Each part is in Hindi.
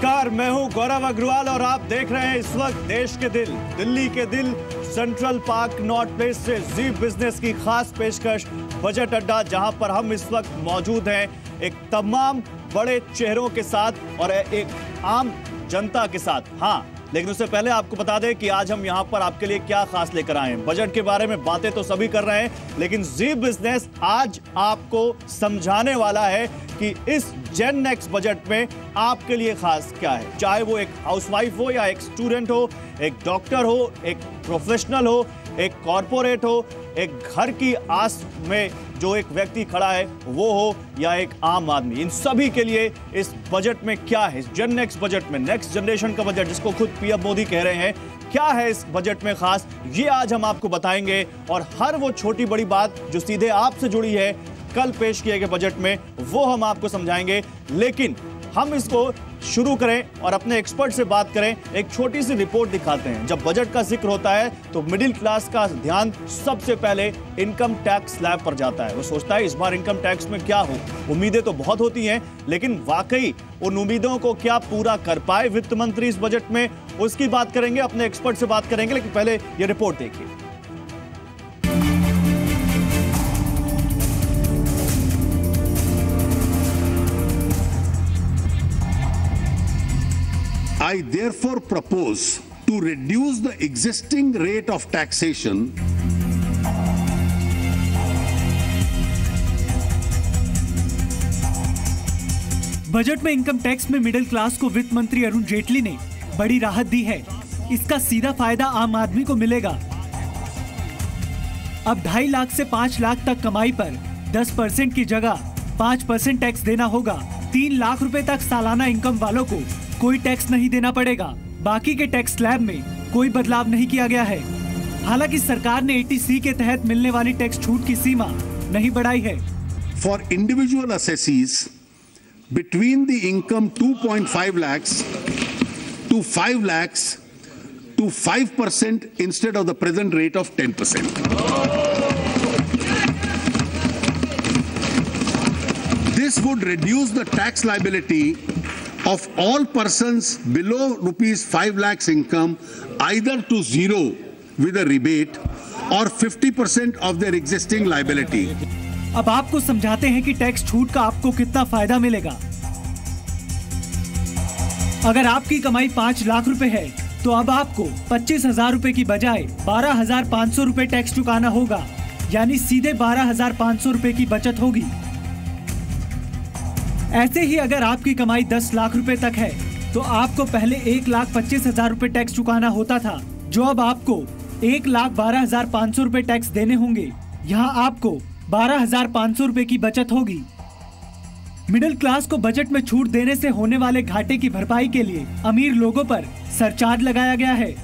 नमस्कार, मैं हूं गौरव अग्रवाल और आप देख रहे हैं इस वक्त देश के दिल, दिल्ली के दिल, सेंट्रल पार्क नॉर्थ प्लेस से जी बिजनेस की खास पेशकश बजट अड्डा, जहां पर हम इस वक्त मौजूद हैं एक तमाम बड़े चेहरों के साथ और एक आम जनता के साथ। हाँ, लेकिन उससे पहले आपको बता दें कि आज हम यहां पर आपके लिए क्या खास लेकर आए हैं। बजट के बारे में बातें तो सभी कर रहे हैं, लेकिन जी बिजनेस आज आपको समझाने वाला है कि इस जेन नेक्स्ट बजट में आपके लिए खास क्या है। चाहे वो एक हाउसवाइफ हो या एक स्टूडेंट हो, एक डॉक्टर हो, एक प्रोफेशनल हो, एक कॉरपोरेट हो, एक घर की आस में जो एक व्यक्ति खड़ा है वो हो, या एक आम आदमी, इन सभी के लिए इस बजट में क्या है। इस जेन नेक्स्ट बजट में, नेक्स्ट जनरेशन का बजट जिसको खुद पीएम मोदी कह रहे हैं, क्या है इस बजट में खास, ये आज हम आपको बताएंगे। और हर वो छोटी बड़ी बात जो सीधे आपसे जुड़ी है कल पेश किए गए बजट में, वो हम आपको समझाएंगे। लेकिन हम इसको शुरू करें और अपने एक्सपर्ट से बात करें। एक छोटी सी रिपोर्ट दिखाते हैं। जब बजट का जिक्र होता है तो मिडिल क्लास का ध्यान सबसे पहले इनकम टैक्स स्लैब पर जाता है। वो सोचता है इस बार इनकम टैक्स में क्या हो। उम्मीदें तो बहुत होती हैं, लेकिन वाकई उन उम्मीदों को क्या पूरा कर पाए वित्त मंत्री इस बजट में, उसकी बात करेंगे, अपने एक्सपर्ट से बात करेंगे। लेकिन पहले ये रिपोर्ट देखिए। I therefore propose to reduce the existing rate of taxation budget में इनकम टैक्स में मिडिल क्लास को वित्त मंत्री अरुण जेटली ने बड़ी राहत दी है। इसका सीधा फायदा आम आदमी को मिलेगा। अब 2.5 लाख से 5 लाख तक कमाई पर 10% की जगह 5% टैक्स देना होगा। 3 लाख रुपए तक सालाना इनकम वालों को कोई टैक्स नहीं देना पड़ेगा। बाकी के टैक्स स्लैब में कोई बदलाव नहीं किया गया है। हालांकि सरकार ने 80C के तहत मिलने वाली टैक्स छूट की सीमा नहीं बढ़ाई है। for individual assessees between the income 2.5 lakhs to 5 lakhs to 5% instead of the present rate of 10%. This would reduce the tax liability of all persons below rupees 5 lakhs income either to zero with a rebate or 50% of their existing liability. अब आपको समझाते हैं कि टैक्स छूट का आपको कितना फायदा मिलेगा। अगर आपकी कमाई 5 लाख रुपए है तो अब आपको 25,000 रुपए की बजाय 12,500 रुपए टैक्स चुकाना होगा, यानी सीधे 12,500 रुपए की बचत होगी। ऐसे ही अगर आपकी कमाई 10 लाख रुपए तक है तो आपको पहले 1,25,000 रुपए टैक्स चुकाना होता था, जो अब आपको 1,12,500 रुपए टैक्स देने होंगे। यहाँ आपको 12,500 रुपए की बचत होगी। मिडिल क्लास को बजट में छूट देने से होने वाले घाटे की भरपाई के लिए अमीर लोगों पर सरचार्ज लगाया गया है।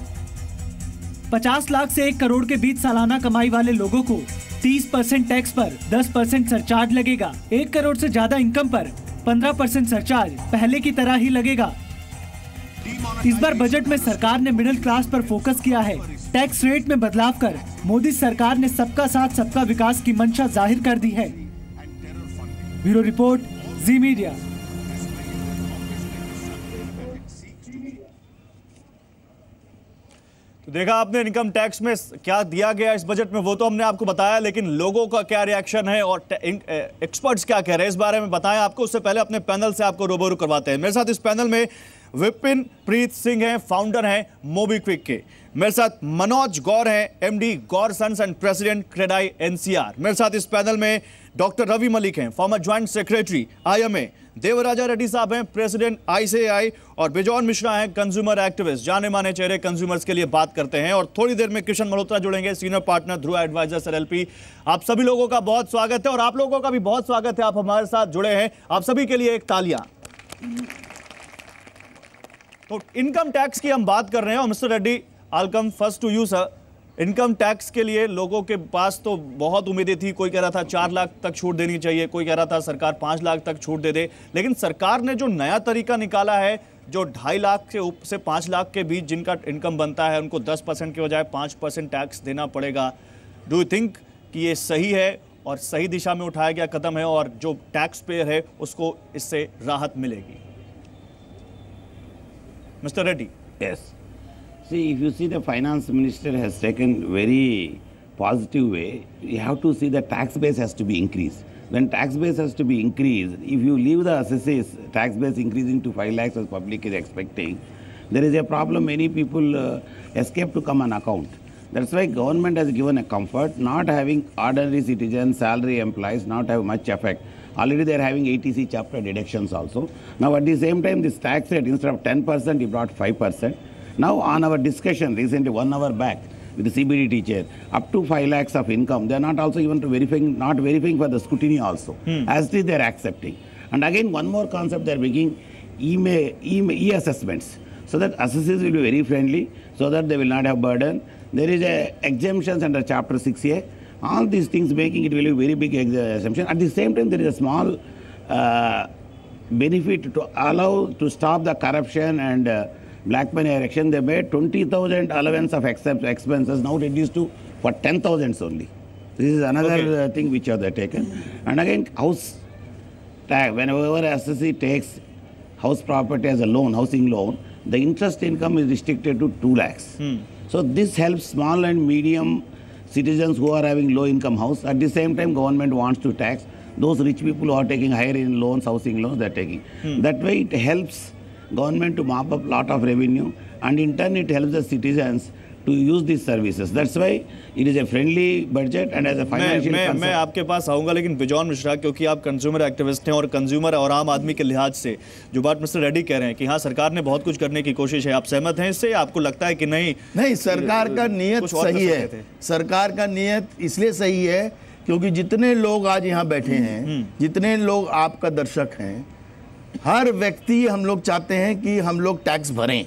50 लाख से 1 करोड़ के बीच सालाना कमाई वाले लोगों को 30% टैक्स पर 10% सरचार्ज लगेगा। 1 करोड़ से ज्यादा इनकम पर 15% सरचार्ज पहले की तरह ही लगेगा। इस बार बजट में सरकार ने मिडिल क्लास पर फोकस किया है। टैक्स रेट में बदलाव कर मोदी सरकार ने सबका साथ सबका विकास की मंशा जाहिर कर दी है। ब्यूरो रिपोर्ट, जी मीडिया। तो देखा आपने इनकम टैक्स में क्या दिया गया इस बजट में, वो तो हमने आपको बताया, लेकिन लोगों का क्या रिएक्शन है और एक्सपर्ट्स क्या कह रहे हैं इस बारे में बताएं आपको। उससे पहले अपने पैनल से आपको रूबरू करवाते हैं। मेरे साथ इस पैनल में विपिन प्रीत सिंह हैं, फाउंडर हैं मोबीक्विक के। मेरे साथ मनोज गौर हैं, MD Gaur sons and president CREDAI NCR. मेरे साथ इस पैनल में डॉक्टर रवि मलिक हैं, former joint secretary IMA. Devaraja Reddy साहब हैं, प्रेसिडेंट आईसीएआई। और बिजॉन मिश्रा हैं, कंज्यूमर एक्टिविस्ट। जाने माने चेहरे कंज्यूमर्स के लिए बात करते हैं। और थोड़ी देर में किशन मल्होत्रा जुड़ेंगे, सीनियर पार्टनर ध्रुव एडवाइजर्स एलएलपी। आप सभी लोगों का बहुत स्वागत है और आप लोगों का भी बहुत स्वागत है, आप हमारे साथ जुड़े हैं। आप सभी के लिए एक तालियां। तो इनकम टैक्स की हम बात कर रहे हैं और mister Reddy, I come first to you sir. Income tax के लिए लोगों के पास तो बहुत उम्मीदें थी। कोई कह रहा था 4 लाख तक छूट देनी चाहिए, कोई कह रहा था सरकार 5 लाख तक छूट दे दे। लेकिन सरकार ने जो नया तरीका निकाला है, जो 2.5 लाख से 5 लाख के बीच जिनका इनकम बनता है, उनको 10% के बजाय 5% टैक्स देना पड़ेगा। डू यू थिंक कि ये सही है और सही दिशा में उठाया गया कदम है और जो टैक्स पेयर है उसको इससे राहत मिलेगी? Mr. Reddy. Yes. See, if you see the finance minister has taken very positive way, you have to see the tax base has to be increased. When tax base has to be increased, if you leave the assessees tax base increasing to 5 lakhs as public is expecting, there is a problem. Many people escape to come on account. That's why government has given a comfort, not having ordinary citizens, salary employees, not have much effect. Already they are having ATC chapter deductions also. Now at the same time, this tax rate, instead of 10%, he brought 5%. Now on our discussion recently, 1 hour back, with the CBDT chair, up to 5 lakhs of income, they are not also even not verifying for the scrutiny also. As it is, they are accepting. And again, one more concept they are making, e-assessments, so that assessors will be very friendly, so that they will not have burden. There is a exemptions under Chapter 6A. All these things making it really very big exemption. At the same time, there is a small benefit to allow to stop the corruption and black money erection. They made 20,000 allowance of expenses now reduced to for 10,000 only. This is another thing which they taken. And again, house tax. Whenever assessee takes house property as a loan, housing loan, the interest income is restricted to 2 lakhs. So this helps small and medium citizens who are having low income house. At the same time, government wants to tax those rich people who are taking higher in loans, housing loans, they are taking. That way it helps government to mop up lot of revenue, and in turn it helps the citizens to use these services. That's why it is a friendly budget and as a financial मैं आपके पास आऊंगा, लेकिन बिजॉन मिश्रा, क्योंकि आप कंज्यूमर एक्टिविस्ट हैं और कंज्यूमर और आम आदमी के लिहाज से जो बात मिस्टर रेड्डी कह रहे हैं कि हाँ सरकार ने बहुत कुछ करने की कोशिश है, आप सहमत हैं इससे? आपको लगता है कि नहीं? नहीं, सरकार का नियत सही है। सरकार का नियत इसलिए सही है क्योंकि जितने लोग आज यहाँ बैठे हैं, जितने लोग आपका दर्शक हैं, हर व्यक्ति हम लोग चाहते हैं कि हम लोग टैक्स भरें,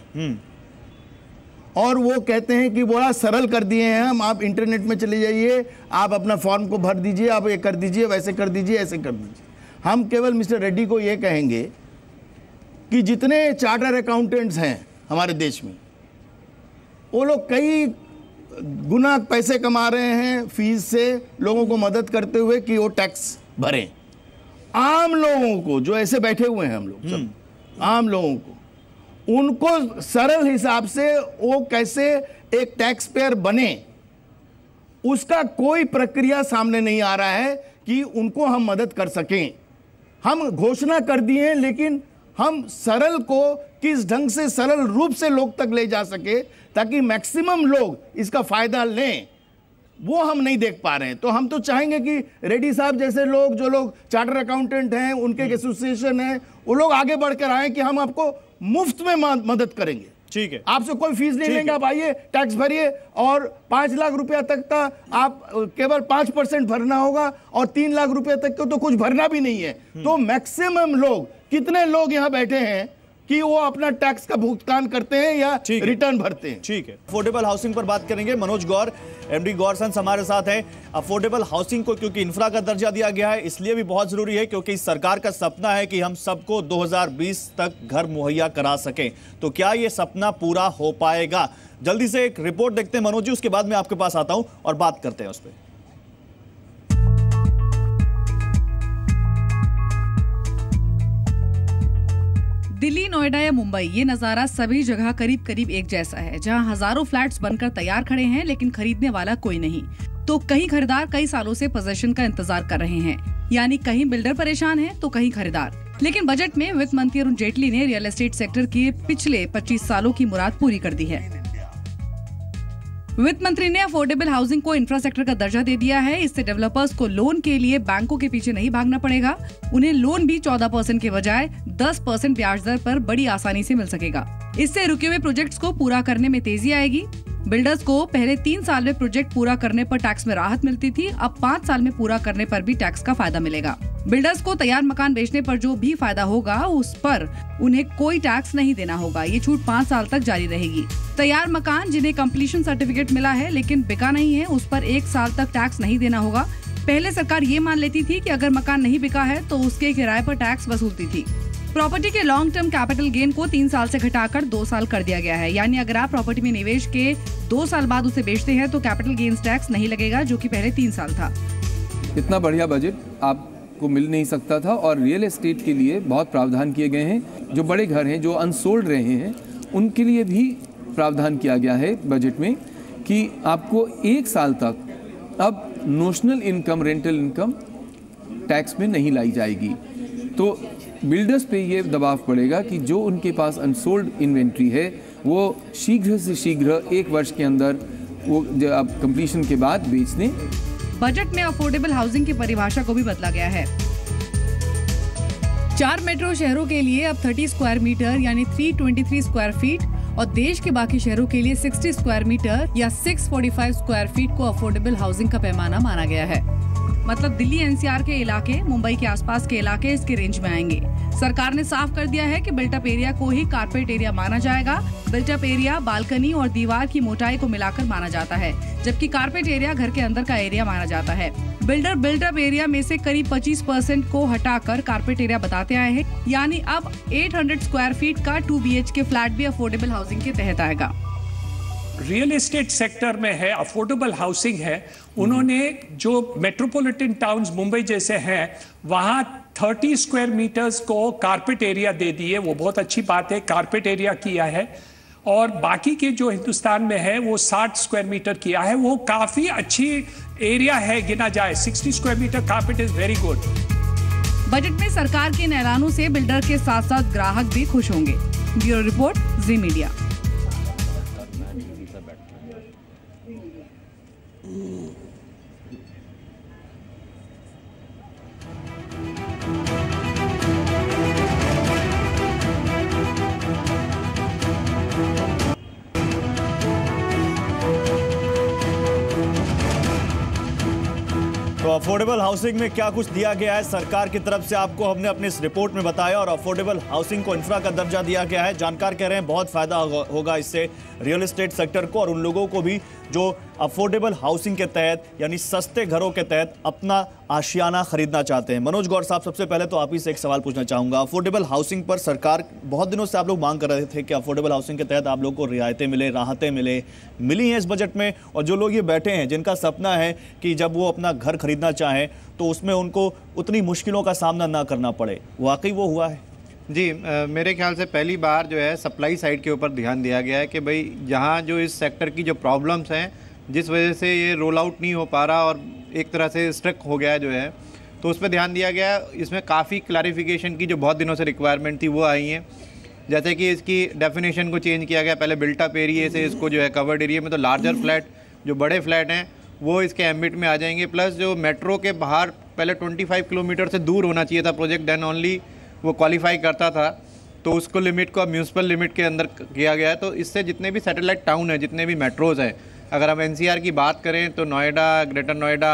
और वो कहते हैं कि बड़ा सरल कर दिए हैं हम, आप इंटरनेट में चले जाइए, आप अपना फॉर्म को भर दीजिए, आप ये कर दीजिए, वैसे कर दीजिए, ऐसे कर दीजिए। हम केवल मिस्टर रेड्डी को ये कहेंगे कि जितने चार्टर अकाउंटेंट्स हैं हमारे देश में, वो लोग कई गुना पैसे कमा रहे हैं फीस से लोगों को मदद करते हुए कि वो टैक्स भरें। आम लोगों को जो ऐसे बैठे हुए हैं हम लोग सब, आम लोगों को, उनको सरल हिसाब से वो कैसे एक टैक्स पेयर बने, उसका कोई प्रक्रिया सामने नहीं आ रहा है कि उनको हम मदद कर सकें। हम घोषणा कर दिए हैं, लेकिन हम सरल को किस ढंग से सरल रूप से लोग तक ले जा सके ताकि मैक्सिमम लोग इसका फायदा लें, वो हम नहीं देख पा रहे हैं। तो हम तो चाहेंगे कि रेड्डी साहब जैसे लोग, जो लोग चार्टर अकाउंटेंट हैं, उनके एसोसिएशन है, वो लोग आगे बढ़कर आए कि हम आपको मुफ्त में मदद करेंगे। ठीक है, आपसे कोई फीस नहीं लेंगे, आप आइए, टैक्स भरिए, और 5 लाख रुपया तक का आप केवल 5% भरना होगा, और 3 लाख रुपया तक को तो कुछ भरना भी नहीं है। तो मैक्सिमम लोग, कितने लोग यहाँ बैठे हैं कि वो अपना टैक्स का भुगतान करते हैं या रिटर्न भरते हैं? ठीक है, अफोर्डेबल हाउसिंग पर बात करेंगे। मनोज गौर, एमडी गौर सन्स हमारे साथ हैं। अफोर्डेबल हाउसिंग को क्योंकि इंफ्रा का दर्जा दिया गया है, इसलिए भी बहुत जरूरी है क्योंकि सरकार का सपना है कि हम सबको 2020 तक घर मुहैया करा सकें। तो क्या ये सपना पूरा हो पाएगा? जल्दी से एक रिपोर्ट देखते हैं मनोज जी, उसके बाद मैं आपके पास आता हूं और बात करते हैं उस पर। दिल्ली, नोएडा या मुंबई, ये नजारा सभी जगह करीब करीब एक जैसा है, जहां हजारों फ्लैट्स बनकर तैयार खड़े हैं, लेकिन खरीदने वाला कोई नहीं। तो कहीं खरीदार कई सालों से पोजीशन का इंतजार कर रहे हैं, यानी कहीं बिल्डर परेशान है तो कहीं खरीदार। लेकिन बजट में वित्त मंत्री अरुण जेटली ने रियल एस्टेट सेक्टर के पिछले 25 सालों की मुराद पूरी कर दी है। वित्त मंत्री ने अफोर्डेबल हाउसिंग को इंफ्रास्ट्रक्चर का दर्जा दे दिया है। इससे डेवलपर्स को लोन के लिए बैंकों के पीछे नहीं भागना पड़ेगा। उन्हें लोन भी 14% के बजाय 10% ब्याज दर पर बड़ी आसानी से मिल सकेगा। इससे रुके हुए प्रोजेक्ट्स को पूरा करने में तेजी आएगी। बिल्डर्स को पहले 3 साल में प्रोजेक्ट पूरा करने पर टैक्स में राहत मिलती थी, अब 5 साल में पूरा करने पर भी टैक्स का फायदा मिलेगा। बिल्डर्स को तैयार मकान बेचने पर जो भी फायदा होगा, उस पर उन्हें कोई टैक्स नहीं देना होगा। ये छूट 5 साल तक जारी रहेगी। तैयार मकान जिन्हें कंप्लीशन सर्टिफिकेट मिला है लेकिन बिका नहीं है, उस पर 1 साल तक टैक्स नहीं देना होगा। पहले सरकार ये मान लेती थी कि अगर मकान नहीं बिका है तो उसके किराए पर टैक्स वसूलती थी। प्रॉपर्टी के लॉन्ग टर्म कैपिटल गेन को 3 साल से घटाकर 2 साल कर दिया गया है, यानी अगर आप प्रॉपर्टी में निवेश के 2 साल बाद उसे बेचते हैं तो कैपिटल गेन्स टैक्स नहीं लगेगा, जो कि पहले 3 साल था। इतना बढ़िया बजट आपको मिल नहीं सकता था, और रियल एस्टेट के लिए बहुत प्रावधान किए गए हैं। जो बड़े घर हैं, जो अनसोल्ड रहे हैं, उनके लिए भी प्रावधान किया गया है बजट में कि आपको 1 साल तक अब notional income, rental income tax में नहीं लाई जाएगी। तो बिल्डर्स पे ये दबाव पड़ेगा कि जो उनके पास अनसोल्ड इन्वेंट्री है वो शीघ्र से शीघ्र 1 वर्ष के अंदर वो अब कंप्लीशन के बाद बेच दें। बजट में अफोर्डेबल हाउसिंग की परिभाषा को भी बदला गया है। 4 मेट्रो शहरों के लिए अब 30 स्क्वायर मीटर यानी 323 स्क्वायर फीट और देश के बाकी शहरों के लिए 60 स्क्वायर मीटर या 645 स्क्वायर फीट को अफोर्डेबल हाउसिंग का पैमाना माना गया है। मतलब दिल्ली एनसीआर के इलाके, मुंबई के आसपास के इलाके इसके रेंज में आएंगे। सरकार ने साफ कर दिया है कि बिल्टअप एरिया को ही कारपेट एरिया माना जाएगा। बिल्टअप एरिया बालकनी और दीवार की मोटाई को मिलाकर माना जाता है, जबकि कारपेट एरिया घर के अंदर का एरिया माना जाता है। बिल्डर बिल्टअप एरिया में से करीब 25% को हटाकर कारपेट एरिया बताते आए हैं, यानी अब 800 स्क्वायर फीट का 2 BHK फ्लैट भी अफोर्डेबल हाउसिंग के तहत आएगा। रियल एस्टेट सेक्टर में है, अफोर्डेबल हाउसिंग है। उन्होंने जो मेट्रोपॉलिटन टाउन्स मुंबई जैसे हैं वहां 30 स्क्वायर मीटर्स को कारपेट एरिया दे दिए, वो बहुत अच्छी बात है, कारपेट एरिया किया है। और बाकी के जो हिंदुस्तान में है वो 60 स्क्वायर मीटर किया है, वो काफी अच्छी एरिया है गिना जाए। 60 square metre carpet is very good. Budget में सरकार के इन ऐलानों से बिल्डर के साथ साथ ग्राहक भी खुश होंगे। ब्यूरो रिपोर्ट, जी मीडिया। तो अफोर्डेबल हाउसिंग में क्या कुछ दिया गया है सरकार की तरफ से, आपको हमने अपनी इस रिपोर्ट में बताया। और अफोर्डेबल हाउसिंग को इंफ्रा का दर्जा दिया गया है। जानकार कह रहे हैं बहुत फायदा होगा इससे रियल एस्टेट सेक्टर को और उन लोगों को भी जो अफोर्डेबल हाउसिंग के तहत यानी सस्ते घरों के तहत अपना आशियाना खरीदना चाहते हैं। मनोज गौर साहब, सबसे पहले तो आप ही से एक सवाल पूछना चाहूंगा। अफोर्डेबल हाउसिंग पर सरकार बहुत दिनों से आप लोग मांग कर रहे थे कि अफोर्डेबल हाउसिंग के तहत आप लोग को रियायतें मिले, राहतें मिली हैं इस बजट में। और जो लोग ये बैठे हैं जिनका सपना है कि जब वो अपना घर खरीदना चाहें तो उसमें उनको उतनी मुश्किलों का सामना ना करना पड़े, वाकई वो हुआ है? जी, मेरे ख्याल से पहली बार जो है सप्लाई साइड के ऊपर ध्यान दिया गया है कि भाई जहाँ जो इस सेक्टर की जो प्रॉब्लम्स हैं जिस वजह से ये रोल आउट नहीं हो पा रहा और एक तरह से स्ट्रक हो गया है जो है, तो उस पर ध्यान दिया गया। इसमें काफ़ी क्लैरिफिकेशन की जो बहुत दिनों से रिक्वायरमेंट थी वो आई हैं। जैसे कि इसकी डेफिनेशन को चेंज किया गया, पहले बिल्टअप एरिया से इसको जो है कवर्ड एरिया में, तो लार्जर फ्लैट जो बड़े फ्लैट हैं वो इसके एम्बिट में आ जाएंगे। प्लस जो मेट्रो के बाहर पहले 25 किलोमीटर से दूर होना चाहिए था प्रोजेक्ट, देन ओनली वो क्वालिफाई करता था, तो उसको लिमिट को म्यूनसिपल लिमिट के अंदर किया गया है। तो इससे जितने भी सैटेलाइट टाउन हैं, जितने भी मेट्रोज़ हैं, अगर हम एनसीआर की बात करें तो नोएडा, ग्रेटर नोएडा,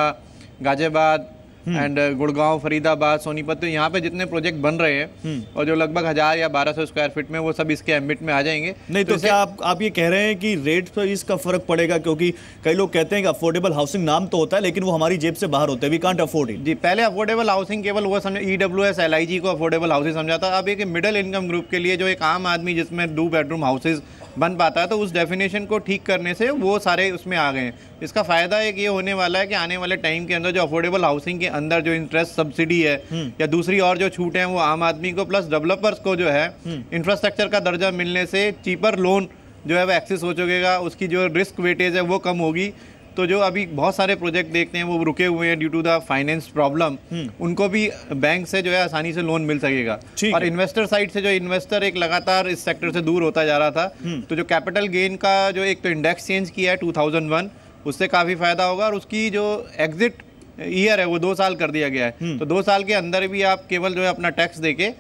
गाजियाबाद एंड गुड़गांव, फरीदाबाद, सोनीपत, तो यहाँ पे जितने प्रोजेक्ट बन रहे हैं और जो लगभग 1000 या 1200 स्क्वायर फीट में, वो सब इसके एम्बिट में आ जाएंगे। नहीं तो क्या आप ये कह रहे हैं कि रेट पर इसका फर्क पड़ेगा? क्योंकि कई लोग कहते हैं कि अफोर्डेबल हाउसिंग नाम तो होता है लेकिन वो हमारी जेब से बाहर होते हैं, वी कांट अफोर्ड इट। जी, पहले अफोर्डेबल हाउसिंग केवल वो समझो EWS LIG को अफोर्डेबल हाउसिंग समझा था। अब एक मिडिल इनकम ग्रुप के लिए जो एक आम आदमी जिसमें 2 बेडरूम हाउसेज बन पाता है, तो उस डेफिनेशन को ठीक करने से वो सारे उसमें आ गए हैं। इसका फायदा एक ये होने वाला है कि आने वाले टाइम के अंदर जो अफोर्डेबल हाउसिंग के अंदर जो इंटरेस्ट सब्सिडी है या दूसरी और जो छूट है वो आम आदमी को प्लस डेवलपर्स को जो है इंफ्रास्ट्रक्चर का दर्जा मिलने से चीपर लोन जो है वो एक्सेस हो चुकेगा, उसकी जो रिस्क वेटेज है वो कम होगी। तो जो अभी बहुत सारे प्रोजेक्ट देखते हैं वो रुके हुए हैं due to the finance problem, उनको भी बैंक से जो है आसानी से लोन मिल सकेगा। और इन्वेस्टर साइड से जो इन्वेस्टर एक लगातार इस सेक्टर से दूर होता जा रहा था, तो जो कैपिटल गेन का जो एक तो इंडेक्स चेंज किया है 2001, उससे काफ़ी फायदा होगा। और उसकी जो एग्जिट ईयर है वो 2 साल कर दिया गया है, तो 2 साल के अंदर भी आप केवल जो है अपना टैक्स देके,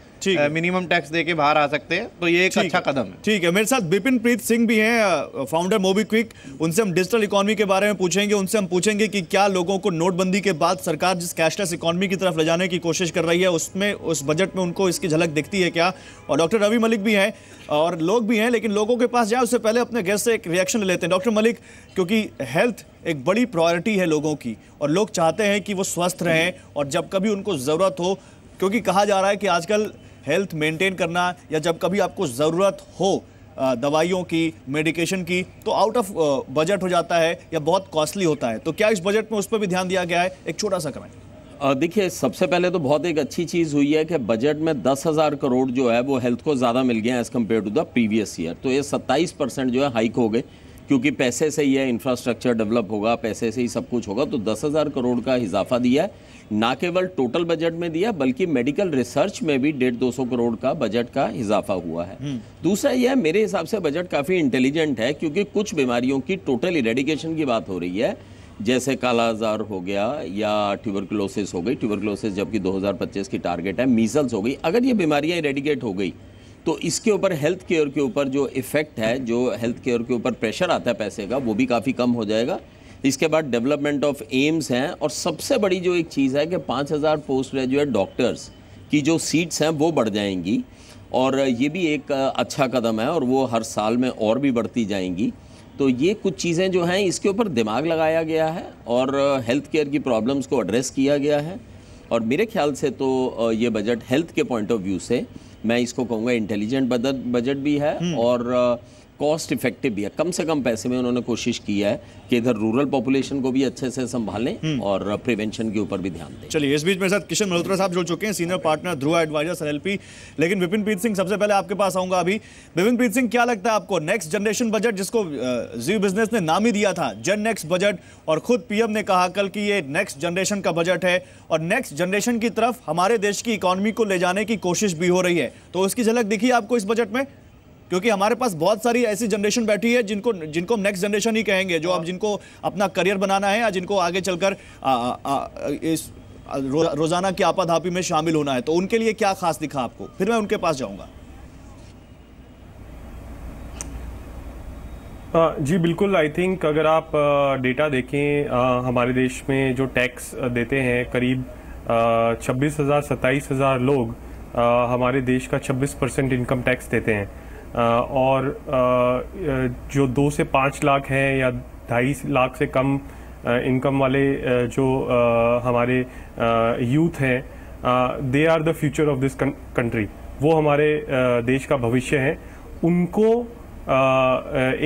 मिनिमम टैक्स देके बाहर आ सकते हैं। तो ये एक अच्छा कदम है। ठीक है, मेरे साथ बिपिन प्रीत सिंह भी हैं, फाउंडर मोबीक्विक। उनसे हम डिजिटल इकोनॉमी के बारे में पूछेंगे। उनसे हम पूछेंगे कि क्या लोगों को नोटबंदी के बाद सरकार जिस कैशलेस इकोनॉमी की तरफ ले जाने की कोशिश कर रही है उसमें, उस बजट में उनको इसकी झलक दिखती है क्या? और डॉक्टर रवि मलिक भी हैं और लोग भी हैं, लेकिन लोगों के पास जाए उससे पहले अपने गेस्ट से एक रिएक्शन ले लेते हैं। डॉक्टर मलिक, क्योंकि हेल्थ एक बड़ी प्रायोरिटी है लोगों की और लोग चाहते हैं कि वो स्वस्थ रहें और जब कभी उनको ज़रूरत हो, क्योंकि कहा जा रहा है कि आजकल हेल्थ मेंटेन करना या जब कभी आपको ज़रूरत हो दवाइयों की, मेडिकेशन की, तो आउट ऑफ बजट हो जाता है या बहुत कॉस्टली होता है। तो क्या इस बजट में उस पर भी ध्यान दिया गया है? एक छोटा सा कमेंट। देखिए, सबसे पहले तो बहुत एक अच्छी चीज़ हुई है कि बजट में 10,000 करोड़ जो है वो हेल्थ को ज़्यादा मिल गया as compare to the previous year. तो ये 27% जो है हाइक हो गए, क्योंकि पैसे से ही है इंफ्रास्ट्रक्चर डेवलप होगा, पैसे से ही सब कुछ होगा। तो 10,000 करोड़ का इजाफा दिया है, ना केवल टोटल बजट में दिया बल्कि मेडिकल रिसर्च में भी 150-200 करोड़ का बजट का इजाफा हुआ है। दूसरा यह मेरे हिसाब से बजट काफ़ी इंटेलिजेंट है, क्योंकि कुछ बीमारियों की टोटल इरेडिकेशन की बात हो रही है, जैसे काला आजार हो गया या ट्यूबरकुलोसिस हो गई। ट्यूबरकुलोसिस जबकि 2025 की टारगेट है, मीजल्स हो गई। अगर ये बीमारियां इरेडिकेट हो गई तो इसके ऊपर हेल्थ केयर के ऊपर जो इफेक्ट है, जो हेल्थ केयर के ऊपर प्रेशर आता है पैसे का, वो भी काफ़ी कम हो जाएगा। इसके बाद डेवलपमेंट ऑफ एम्स हैं, और सबसे बड़ी जो एक चीज़ है कि 5,000 पोस्ट ग्रेजुएट डॉक्टर्स की जो सीट्स हैं वो बढ़ जाएंगी, और ये भी एक अच्छा कदम है, और वो हर साल में और भी बढ़ती जाएंगी। तो ये कुछ चीज़ें जो हैं इसके ऊपर दिमाग लगाया गया है, और हेल्थ केयर की प्रॉब्लम्स को एड्रेस किया गया है। और मेरे ख्याल से तो ये बजट हेल्थ के पॉइंट ऑफ व्यू से मैं इसको कहूँगा इंटेलिजेंट बजट भी है और कॉस्ट इफेक्टिव भी है। कम से कम पैसे में उन्होंने कोशिश की है कि इधर रूरल पॉपुलेशन को भी अच्छे से संभालें और प्रिवेंशन के ऊपर भी ध्यान दें। चलिए, इस बीच मेरे साथ किशन मल्होत्रा साहब जुड़ चुके हैं, senior partner Dhruva advisers LLP. लेकिन विपिन प्रीत सिंह, सबसे पहले आपके पास आऊंगा अभी। विपिन प्रीत सिंह, क्या लगता है आपको नेक्स्ट जनरेशन बजट, जिसको जी बिजनेस ने नाम ही दिया था जेन नेक्स्ट बजट, और खुद पीएम ने कहा कल कि ये नेक्स्ट जनरेशन का बजट है और नेक्स्ट जनरेशन की तरफ हमारे देश की इकोनॉमी को ले जाने की कोशिश भी हो रही है, तो उसकी झलक दिखी आपको इस बजट में? क्योंकि हमारे पास बहुत सारी ऐसी जनरेशन बैठी है जिनको हम नेक्स्ट जनरेशन ही कहेंगे, जो अब जिनको अपना करियर बनाना है या जिनको आगे चलकर इस रोजाना की आपाधापी में शामिल होना है, तो उनके लिए क्या खास दिखा आपको? फिर मैं उनके पास जाऊंगा। जी बिल्कुल, आई थिंक अगर आप डेटा देखें, हमारे देश में जो टैक्स देते हैं करीब 26,000-27,000 लोग हमारे देश का 26% इनकम टैक्स देते हैं, और जो 2 से 5 लाख हैं या 2.5 लाख से कम इनकम वाले जो हमारे यूथ हैं, they are the future of this country. वो हमारे देश का भविष्य है। उनको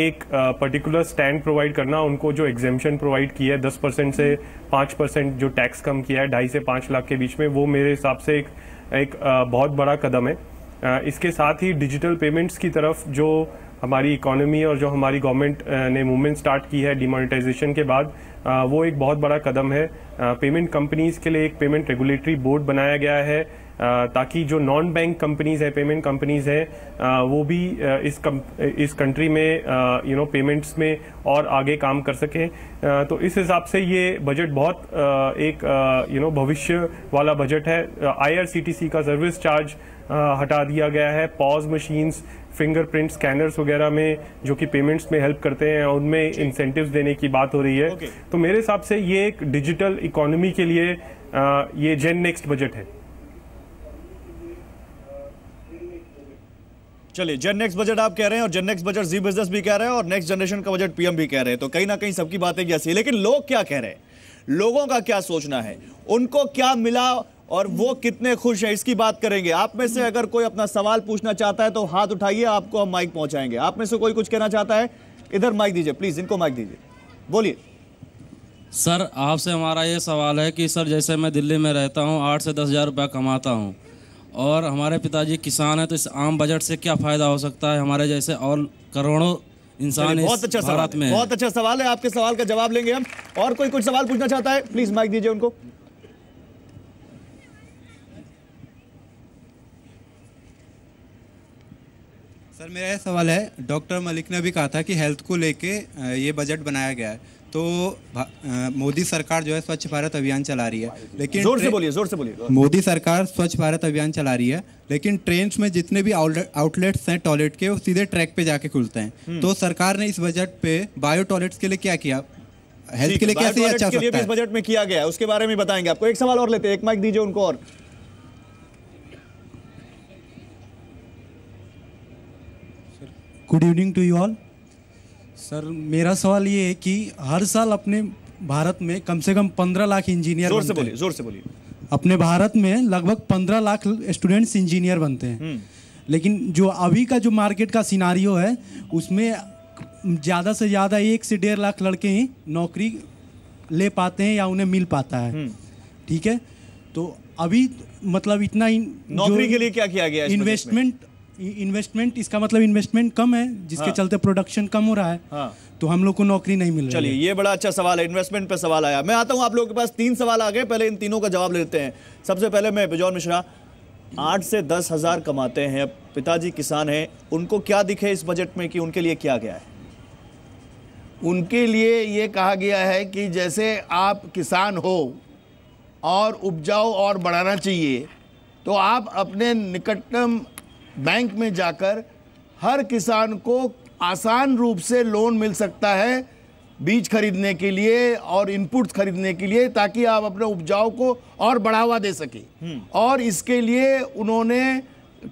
एक पर्टिकुलर स्टैंड प्रोवाइड करना, उनको जो एग्जेम्पशन प्रोवाइड किया है 10% से 5% जो टैक्स कम किया है 2.5 से 5 लाख के बीच में, वो मेरे हिसाब से एक बहुत बड़ा कदम है। इसके साथ ही डिजिटल पेमेंट्स की तरफ जो हमारी इकोनॉमी और जो हमारी गवर्नमेंट ने मूवमेंट स्टार्ट की है डिमोनेटाइजेशन के बाद, वो एक बहुत बड़ा कदम है। पेमेंट कंपनीज के लिए एक पेमेंट रेगुलेटरी बोर्ड बनाया गया है, ताकि जो नॉन बैंक कंपनीज है, पेमेंट कंपनीज है, वो भी इस कंट्री में पेमेंट्स में और आगे काम कर सकें। तो इस हिसाब से ये बजट बहुत एक भविष्य वाला बजट है। IRCTC का सर्विस चार्ज हटा दिया गया है। पॉज मशीन्स, फिंगरप्रिंट स्कैनर्स वगैरह में जो कि पेमेंट्स में हेल्प करते हैं, उनमें इंसेंटिव्स देने की बात हो रही है। तो मेरे हिसाब से ये एक डिजिटल इकोनॉमी के लिए ये जेन नेक्स्ट बजट है। चलिए, जेन नेक्स्ट बजट आप कह रहे हैं और जेन नेक्स्ट बजट जी बिजनेस भी कह रहे हैं और नेक्स्ट जनरेशन का बजट पीएम भी कह रहे हैं, तो कहीं ना कहीं सबकी बातें ऐसी है। लेकिन लोग क्या कह रहे हैं, लोगों का क्या सोचना है, उनको क्या मिला और वो कितने खुश हैं, इसकी बात करेंगे। आप में से अगर कोई अपना सवाल पूछना चाहता है तो हाथ उठाइए, आपको हम माइक पहुंचाएंगे। आप में से कोई कुछ कहना चाहता है, इधर माइक दीजिए प्लीज, इनको माइक दीजिए, बोलिए। सर, आपसे हमारा ये सवाल है कि सर, जैसे मैं दिल्ली में रहता हूँ, 8 से 10 हज़ार रुपया कमाता हूँ और हमारे पिताजी किसान हैं, तो इस आम बजट से क्या फायदा हो सकता है हमारे जैसे और करोड़ों इंसान बहुत अच्छा सवाल है, बहुत अच्छा सवाल है। आपके सवाल का जवाब लेंगे हम। और कोई कुछ सवाल पूछना चाहता है, प्लीज माइक दीजिए उनको। सर, मेरा यह सवाल है, डॉक्टर मलिक ने भी कहा था कि हेल्थ को लेके ये बजट बनाया गया है, तो मोदी सरकार जो है स्वच्छ भारत अभियान चला रही है, लेकिन जोर से बोलिए। मोदी सरकार स्वच्छ भारत अभियान चला रही है, लेकिन ट्रेन्स में जितने भी आउटलेट्स हैं टॉयलेट के, वो सीधे ट्रैक पे जाके खुलते हैं। तो सरकार ने इस बजट पे बायो टॉयलेट्स के लिए क्या किया, हेल्थ के लिए कैसे अच्छा सकता है? इस बजट में किया गया है, उसके बारे में बताएंगे आपको। एक सवाल और लेते हैं, एक माइक दीजिए उनको। और good evening to you all. Sir, मेरा सवाल ये है कि हर साल अपने भारत में कम से कम 15 लाख इंजीनियर जोर से बोलिए। अपने भारत में लगभग 15 लाख स्टूडेंट्स इंजीनियर बनते हैं, लेकिन जो अभी का जो मार्केट का सिनारियो है, उसमें ज़्यादा से ज़्यादा 1 से 1.5 लाख लड़के ही नौकरी ले पाते हैं या उन्हें मिल पाता है। ठीक है, तो अभी मतलब इतना नौकरी के लिए क्या किया गया है? इन्वेस्टमेंट इसका मतलब इन्वेस्टमेंट कम है, जिसके चलते प्रोडक्शन कम हो रहा है। तो हम लोग को नौकरी नहीं मिल रही है। चलिए, ये बड़ा अच्छा सवाल है, इन्वेस्टमेंट पे सवाल आया। मैं आता हूं आप लोगों के पास, 3 सवाल आ गए, पहले इन तीनों का जवाब लेते हैं। सबसे पहले मैं बिजौर मिश्रा, 8 से 10 हज़ार कमाते हैं, पिताजी किसान हैं, उनको क्या दिखे इस बजट में कि उनके लिए क्या गया है? उनके लिए ये कहा गया है कि जैसे आप किसान हो और उपजाऊ और बढ़ाना चाहिए, तो आप अपने निकटतम बैंक में जाकर हर किसान को आसान रूप से लोन मिल सकता है बीज खरीदने के लिए और इनपुट खरीदने के लिए, ताकि आप अपने उपजाऊ को और बढ़ावा दे सके। और इसके लिए उन्होंने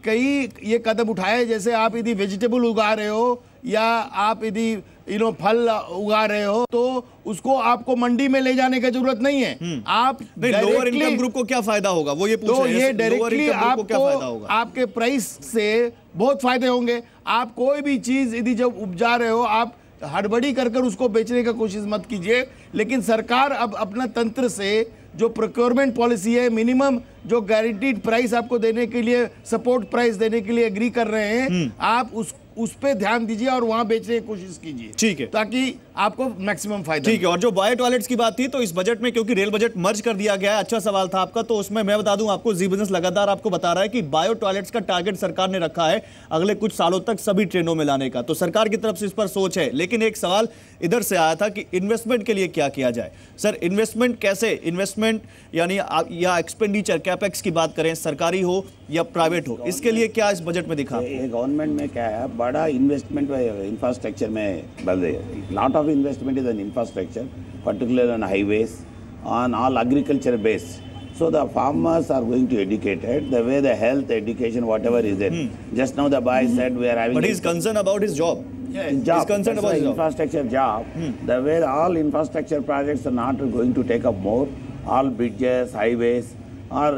कई ये कदम उठाए, जैसे आप यदि वेजिटेबल उगा रहे हो या आप यदि फल उगा रहे हो, तो उसको आपको मंडी में ले जाने की जरूरत नहीं है। आप लोअर इनकम ग्रुप को क्या फायदा होगा, वो ये पूछ रहे हैं। तो ये डायरेक्टली आपको आपके प्राइस से बहुत फायदे होंगे। आप कोई भी चीज यदि जब उपजा रहे हो, आप हड़बड़ी कर उसको बेचने की कोशिश मत कीजिए। लेकिन सरकार अब अपना तंत्र से जो प्रोक्योरमेंट पॉलिसी है, मिनिमम जो गारंटीड प्राइस आपको देने के लिए, सपोर्ट प्राइस देने के लिए एग्री कर रहे हैं, आप उस पे ध्यान दीजिए और वहां बेचने की कोशिश कीजिए। ठीक है, ताकि आपको मैक्सिमम फायदा। ठीक है। और जो बायो टॉयलेट्स की बात थी, तो इस बजट में क्योंकि रेल बजट मर्ज कर दिया गया है, अच्छा सवाल था आपका, तो उसमें मैं बता दूं आपको, जी बिजनेस लगातार आपको बता रहा है कि बायो टॉयलेट्स का टारगेट सरकार ने रखा है अगले कुछ सालों तक सभी ट्रेनों में लाने का। तो सरकार की तरफ से इस पर सोच है। लेकिन एक सवाल इधर से आया था कि इन्वेस्टमेंट के लिए क्या किया जाए। सर, इन्वेस्टमेंट कैसे, इन्वेस्टमेंट यानी या एक्सपेंडिचर कैपेक्स की बात करें, सरकारी हो या प्राइवेट हो, इसके लिए क्या इस बजट में दिखा? गवर्नमेंट में क्या है, बड़ा इन्वेस्टमेंट इंफ्रास्ट्रक्चर में बढ़ रही है। Lot of investment is an infrastructure, particularly on highways, on all agriculture base. So the farmers are going to educate it, the way the health, education, whatever is it. Just now the boy said we are having... But he's concerned about his job. Yeah, his job. He's concerned about his infrastructure job. The way all infrastructure projects are not going to take up more, all bridges, highways, or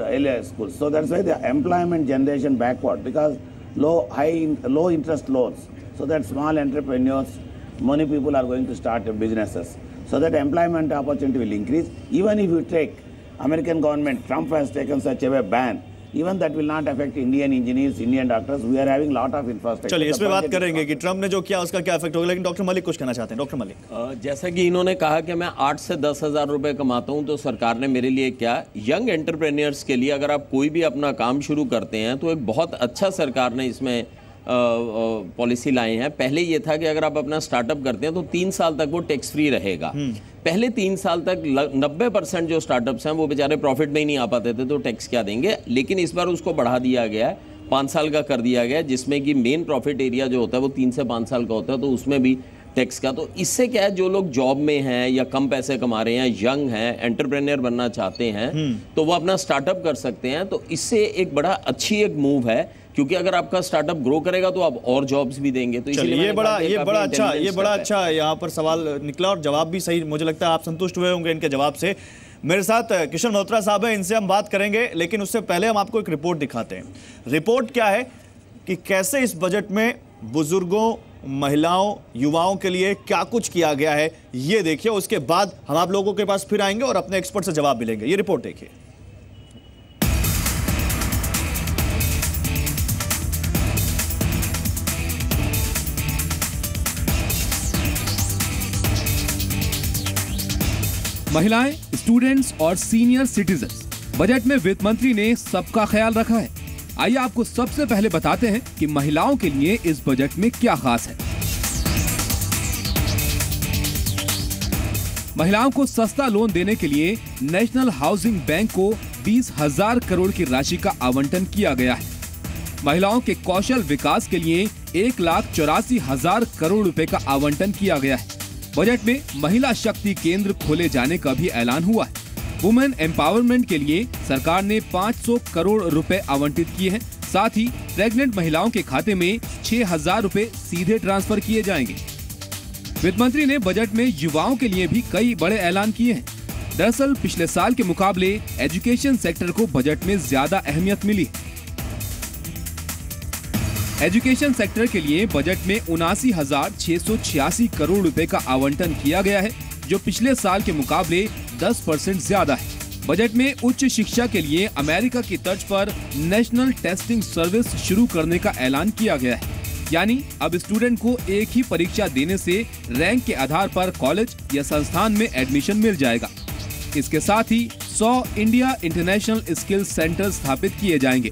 schools. So that's why the employment generation backward, because low interest loans. So that small entrepreneurs, many people are going to start businesses, so that employment opportunity will increase. Even if you take American government, Trump has taken such a ban, even that will not affect Indian engineers, Indian doctors. We are having lot of infrastructure. चलिए, इस पे बात करेंगे कि ट्रम्प ने जो किया उसका क्या इफेक्ट होगा। लेकिन डॉक्टर मलिक कुछ कहना चाहते हैं। डॉक्टर मलिक, जैसा कि इन्होंने कहा कि मैं 8 से 10 हज़ार रुपए कमाता हूं, तो सरकार ने मेरे लिए क्या, यंग एंटरप्रेन्योर्स के लिए अगर आप कोई भी अपना काम शुरू करते हैं, तो एक बहुत अच्छा सरकार ने इसमें पॉलिसी लाए हैं। पहले ये था कि अगर आप अपना स्टार्टअप करते हैं तो 3 साल तक वो टैक्स फ्री रहेगा। पहले 3 साल तक 90% जो स्टार्टअप्स हैं वो बेचारे प्रॉफिट में ही नहीं आ पाते थे, तो टैक्स क्या देंगे। लेकिन इस बार उसको बढ़ा दिया गया है, 5 साल का कर दिया गया है, जिसमें कि मेन प्रॉफिट एरिया जो होता है वो 3 से 5 साल का होता है, तो उसमें भी टैक्स का। तो इससे क्या है, जो लोग जॉब में हैं या कम पैसे कमा रहे हैं, यंग हैं, एंटरप्रेन्योर बनना चाहते हैं, तो वो अपना स्टार्टअप कर सकते हैं। तो इससे एक बड़ा अच्छी एक मूव है, क्योंकि अगर आपका स्टार्टअप ग्रो करेगा तो आप और जॉब्स भी देंगे। तो इसलिए ये बड़ा अच्छा यहाँ पर सवाल निकला और जवाब भी सही। मुझे लगता है आप संतुष्ट हुए होंगे इनके जवाब से। मेरे साथ किशन मल्होत्रा साहब हैं, इनसे हम बात करेंगे, लेकिन उससे पहले हम आपको एक रिपोर्ट दिखाते हैं। रिपोर्ट क्या है कि कैसे इस बजट में बुजुर्गों, महिलाओं, युवाओं के लिए क्या कुछ किया गया है, ये देखिए। उसके बाद हम आप लोगों के पास फिर आएंगे और अपने एक्सपर्ट से जवाब भी लेंगे। ये रिपोर्ट देखिए। महिलाएं, स्टूडेंट्स और सीनियर सिटीजन्स, बजट में वित्त मंत्री ने सबका ख्याल रखा है। आइए आपको सबसे पहले बताते हैं कि महिलाओं के लिए इस बजट में क्या खास है। महिलाओं को सस्ता लोन देने के लिए नेशनल हाउसिंग बैंक को 20,000 करोड़ की राशि का आवंटन किया गया है। महिलाओं के कौशल विकास के लिए 1,84,000 करोड़ रुपए का आवंटन किया गया है। बजट में महिला शक्ति केंद्र खोले जाने का भी ऐलान हुआ है। वुमेन एम्पावरमेंट के लिए सरकार ने 500 करोड़ रुपए आवंटित किए हैं। साथ ही प्रेग्नेंट महिलाओं के खाते में 6,000 रुपए सीधे ट्रांसफर किए जाएंगे। वित्त मंत्री ने बजट में युवाओं के लिए भी कई बड़े ऐलान किए हैं। दरअसल पिछले साल के मुकाबले एजुकेशन सेक्टर को बजट में ज्यादा अहमियत मिली है। एजुकेशन सेक्टर के लिए बजट में 79,686 करोड़ रुपए का आवंटन किया गया है, जो पिछले साल के मुकाबले 10% ज्यादा है। बजट में उच्च शिक्षा के लिए अमेरिका की तर्ज पर नेशनल टेस्टिंग सर्विस शुरू करने का ऐलान किया गया है। यानी अब स्टूडेंट को एक ही परीक्षा देने से रैंक के आधार पर कॉलेज या संस्थान में एडमिशन मिल जाएगा। इसके साथ ही 100 इंडिया इंटरनेशनल स्किल सेंटर स्थापित किए जाएंगे।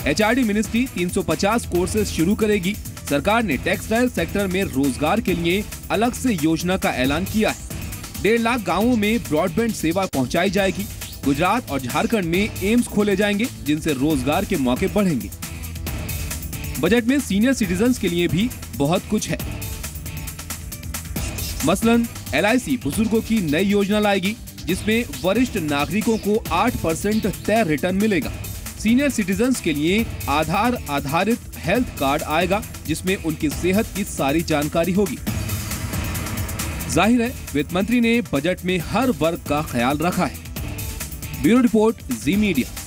एचआरडी मिनिस्ट्री 350 कोर्सेज शुरू करेगी। सरकार ने टेक्सटाइल सेक्टर में रोजगार के लिए अलग से योजना का ऐलान किया है। 1.5 लाख गाँवों में ब्रॉडबैंड सेवा पहुँचाई जाएगी। गुजरात और झारखंड में एम्स खोले जाएंगे, जिनसे रोजगार के मौके बढ़ेंगे। बजट में सीनियर सिटीजन्स के लिए भी बहुत कुछ है। मसलन LIC बुजुर्गों की नई योजना लाएगी, जिसमें वरिष्ठ नागरिकों को 8% तय रिटर्न मिलेगा। सीनियर सिटीजन्स के लिए आधार आधारित हेल्थ कार्ड आएगा, जिसमें उनकी सेहत की सारी जानकारी होगी। जाहिर है वित्त मंत्री ने बजट में हर वर्ग का ख्याल रखा है। ब्यूरो रिपोर्ट, जी मीडिया।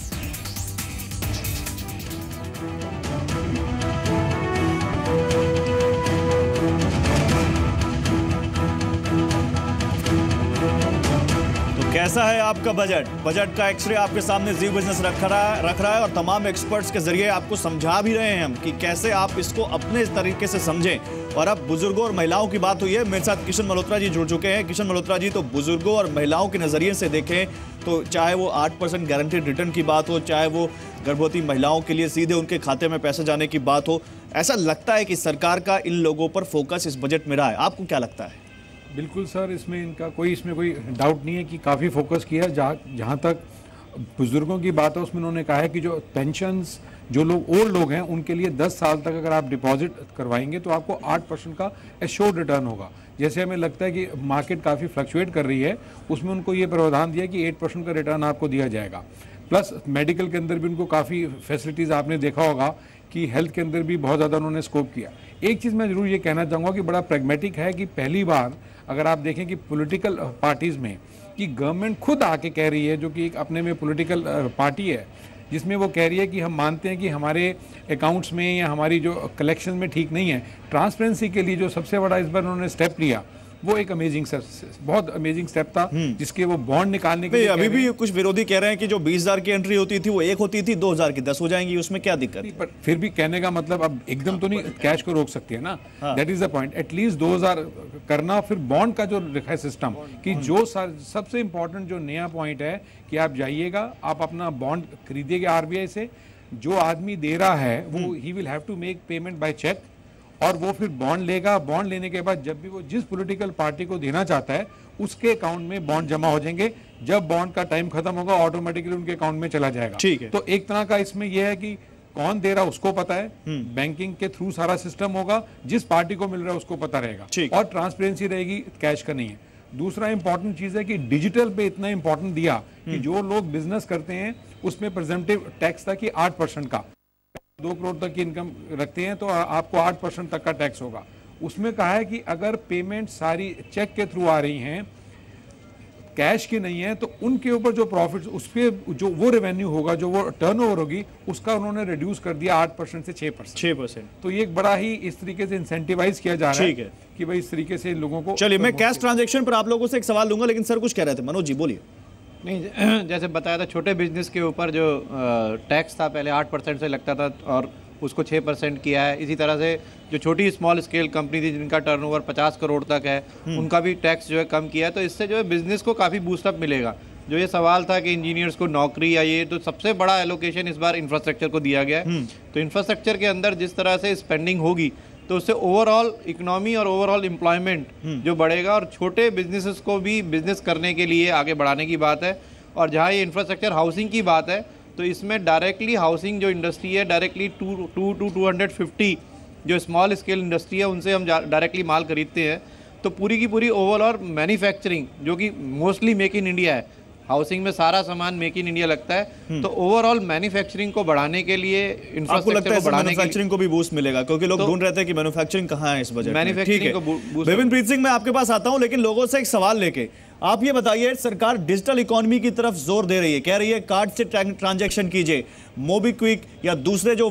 कैसा है आपका बजट? बजट का एक्सरे आपके सामने जी बिजनेस रख रहा है और तमाम एक्सपर्ट्स के जरिए आपको समझा भी रहे हैं हम कि कैसे आप इसको अपने तरीके से समझें। और अब बुजुर्गों और महिलाओं की बात हुई है, मेरे साथ किशन मल्होत्रा जी जुड़ चुके हैं। किशन मल्होत्रा जी, तो बुजुर्गों और महिलाओं के नज़रिए से देखें तो चाहे वो 8% गारंटेड रिटर्न की बात हो, चाहे वो गर्भवती महिलाओं के लिए सीधे उनके खाते में पैसे जाने की बात हो, ऐसा लगता है कि सरकार का इन लोगों पर फोकस इस बजट में रहा है। आपको क्या लगता है? बिल्कुल सर, इसमें कोई डाउट नहीं है कि काफ़ी फोकस किया। जहाँ तक बुजुर्गों की बात है, उसमें उन्होंने कहा है कि जो पेंशन्स, जो लोग ओल्ड लोग हैं, उनके लिए 10 साल तक अगर आप डिपॉजिट करवाएंगे तो आपको 8% का एश्योर्ड रिटर्न होगा। जैसे हमें लगता है कि मार्केट काफ़ी फ्लक्चुएट कर रही है, उसमें उनको ये प्रावधान दिया कि 8% का रिटर्न आपको दिया जाएगा। प्लस मेडिकल के अंदर भी उनको काफ़ी फैसिलिटीज़, आपने देखा होगा कि हेल्थ के अंदर भी बहुत ज़्यादा उन्होंने स्कोप किया। एक चीज़ मैं ज़रूर ये कहना चाहूँगा कि बड़ा प्रैग्मेटिक है कि पहली बार अगर आप देखें कि पॉलिटिकल पार्टीज़ में कि गवर्नमेंट खुद आके कह रही है, जो कि एक अपने में पॉलिटिकल पार्टी है, जिसमें वो कह रही है कि हम मानते हैं कि हमारे अकाउंट्स में या हमारी जो कलेक्शन में ठीक नहीं है। ट्रांसपेरेंसी के लिए जो सबसे बड़ा इस बार उन्होंने स्टेप लिया, वो एक अमेजिंग बहुत अमेजिंग स्टेप था, जिसके वो बॉन्ड निकालने के लिए अभी भी कुछ विरोधी कह रहे हैं कि जो 20,000 की एंट्री होती थी वो 1 होती थी, 2,000 की 10 हो जाएंगी, उसमें क्या दिक्कत? पर फिर भी कहने का मतलब अब एकदम तो नहीं कैश को रोक सकती है ना। That is the point. At least 2,000 करना, फिर बॉन्ड का जो लिखा है सिस्टम कि जो सबसे इंपॉर्टेंट जो नया पॉइंट है कि आप जाइएगा, आप अपना बॉन्ड खरीदिएगा RBI से, जो आदमी दे रहा है वो ही will have to make payment by cheque, और वो फिर बॉन्ड लेगा। बॉन्ड लेने के बाद जब भी वो जिस पॉलिटिकल पार्टी को देना चाहता है, उसके अकाउंट में बॉन्ड जमा हो जाएंगे। जब बॉन्ड का टाइम खत्म होगा, ऑटोमेटिकली उनके अकाउंट में चला जाएगा। ठीक है। तो एक तरह का इसमें यह है कि कौन दे रहा उसको पता है, बैंकिंग के थ्रू सारा सिस्टम होगा, जिस पार्टी को मिल रहा है उसको पता रहेगा, और ट्रांसपेरेंसी रहेगी, कैश का नहीं है। दूसरा इंपॉर्टेंट चीज है कि डिजिटल पे इतना इंपॉर्टेंट दिया कि जो लोग बिजनेस करते हैं उसमें प्रेजेंटिव टैक्स था कि 8% का, 2 करोड़ तक की इनकम रखते हैं तो आपको 8% तक का टैक्स होगा। उसमें कहा है कि अगर पेमेंट सारी चेक के थ्रू आ रही हैं, कैश की नहीं है, तो उनके ऊपर जो प्रॉफिट, उस पर जो वो रेवेन्यू होगा, जो वो टर्नओवर होगी, उसका उन्होंने रिड्यूस कर दिया 8% से 6%। तो ये एक बड़ा ही इस तरीके से इंसेंटिवाइज किया जा रहा है कि भाई इस तरीके से लोगों को। चलिए, मैं कैश ट्रांजेक्शन पर आप लोगों से एक सवाल लूंगा, लेकिन सर कुछ कह रहे थे। मनोज जी बोलिए। नहीं, जैसे बताया था, छोटे बिजनेस के ऊपर जो टैक्स था पहले 8% से लगता था और उसको 6% किया है। इसी तरह से जो छोटी स्मॉल स्केल कंपनी थी जिनका टर्नओवर 50 करोड़ तक है, उनका भी टैक्स जो है कम किया है। तो इससे जो है बिजनेस को काफ़ी बूस्टअप मिलेगा। जो ये सवाल था कि इंजीनियर्स को नौकरी या ये, तो सबसे बड़ा एलोकेशन इस बार इंफ्रास्ट्रक्चर को दिया गया है। तो इंफ्रास्ट्रक्चर के अंदर जिस तरह से स्पेंडिंग होगी, तो उससे ओवरऑल इकोनॉमी और ओवरऑल एम्प्लॉयमेंट जो बढ़ेगा, और छोटे बिजनेसेस को भी बिजनेस करने के लिए आगे बढ़ाने की बात है। और जहाँ ये इंफ्रास्ट्रक्चर हाउसिंग की बात है, तो इसमें डायरेक्टली हाउसिंग जो इंडस्ट्री है, डायरेक्टली 250 जो स्मॉल स्केल इंडस्ट्री है, उनसे हम डायरेक्टली माल खरीदते हैं। तो पूरी की पूरी ओवरऑल मैन्युफैक्चरिंग, जो कि मोस्टली मेक इन इंडिया है, हाउसिंग में सारा सामान मेक इन इंडिया लगता है। तो ओवरऑल मैन्युफैक्चरिंग को बढ़ाने के लिए, इंफ्रास्ट्रक्चर को बढ़ाने मैन्युफैक्चरिंग को भी बूस्ट मिलेगा, क्योंकि लोग ढूंढ रहे थे कि मैन्युफैक्चरिंग कहाँ है इस बजट में। मैन्युफैक्चरिंग को बूस्ट। विपिन प्रीत सिंह, मैं आपके पास आता हूं, लेकिन लोगों से एक सवाल लेके आप ये बताइए, सरकार डिजिटल इकोनॉमी की तरफ जोर दे रही है, कह रही है कार्ड से ट्रांजैक्शन कीजिए, मोबीक्विक या दूसरे जो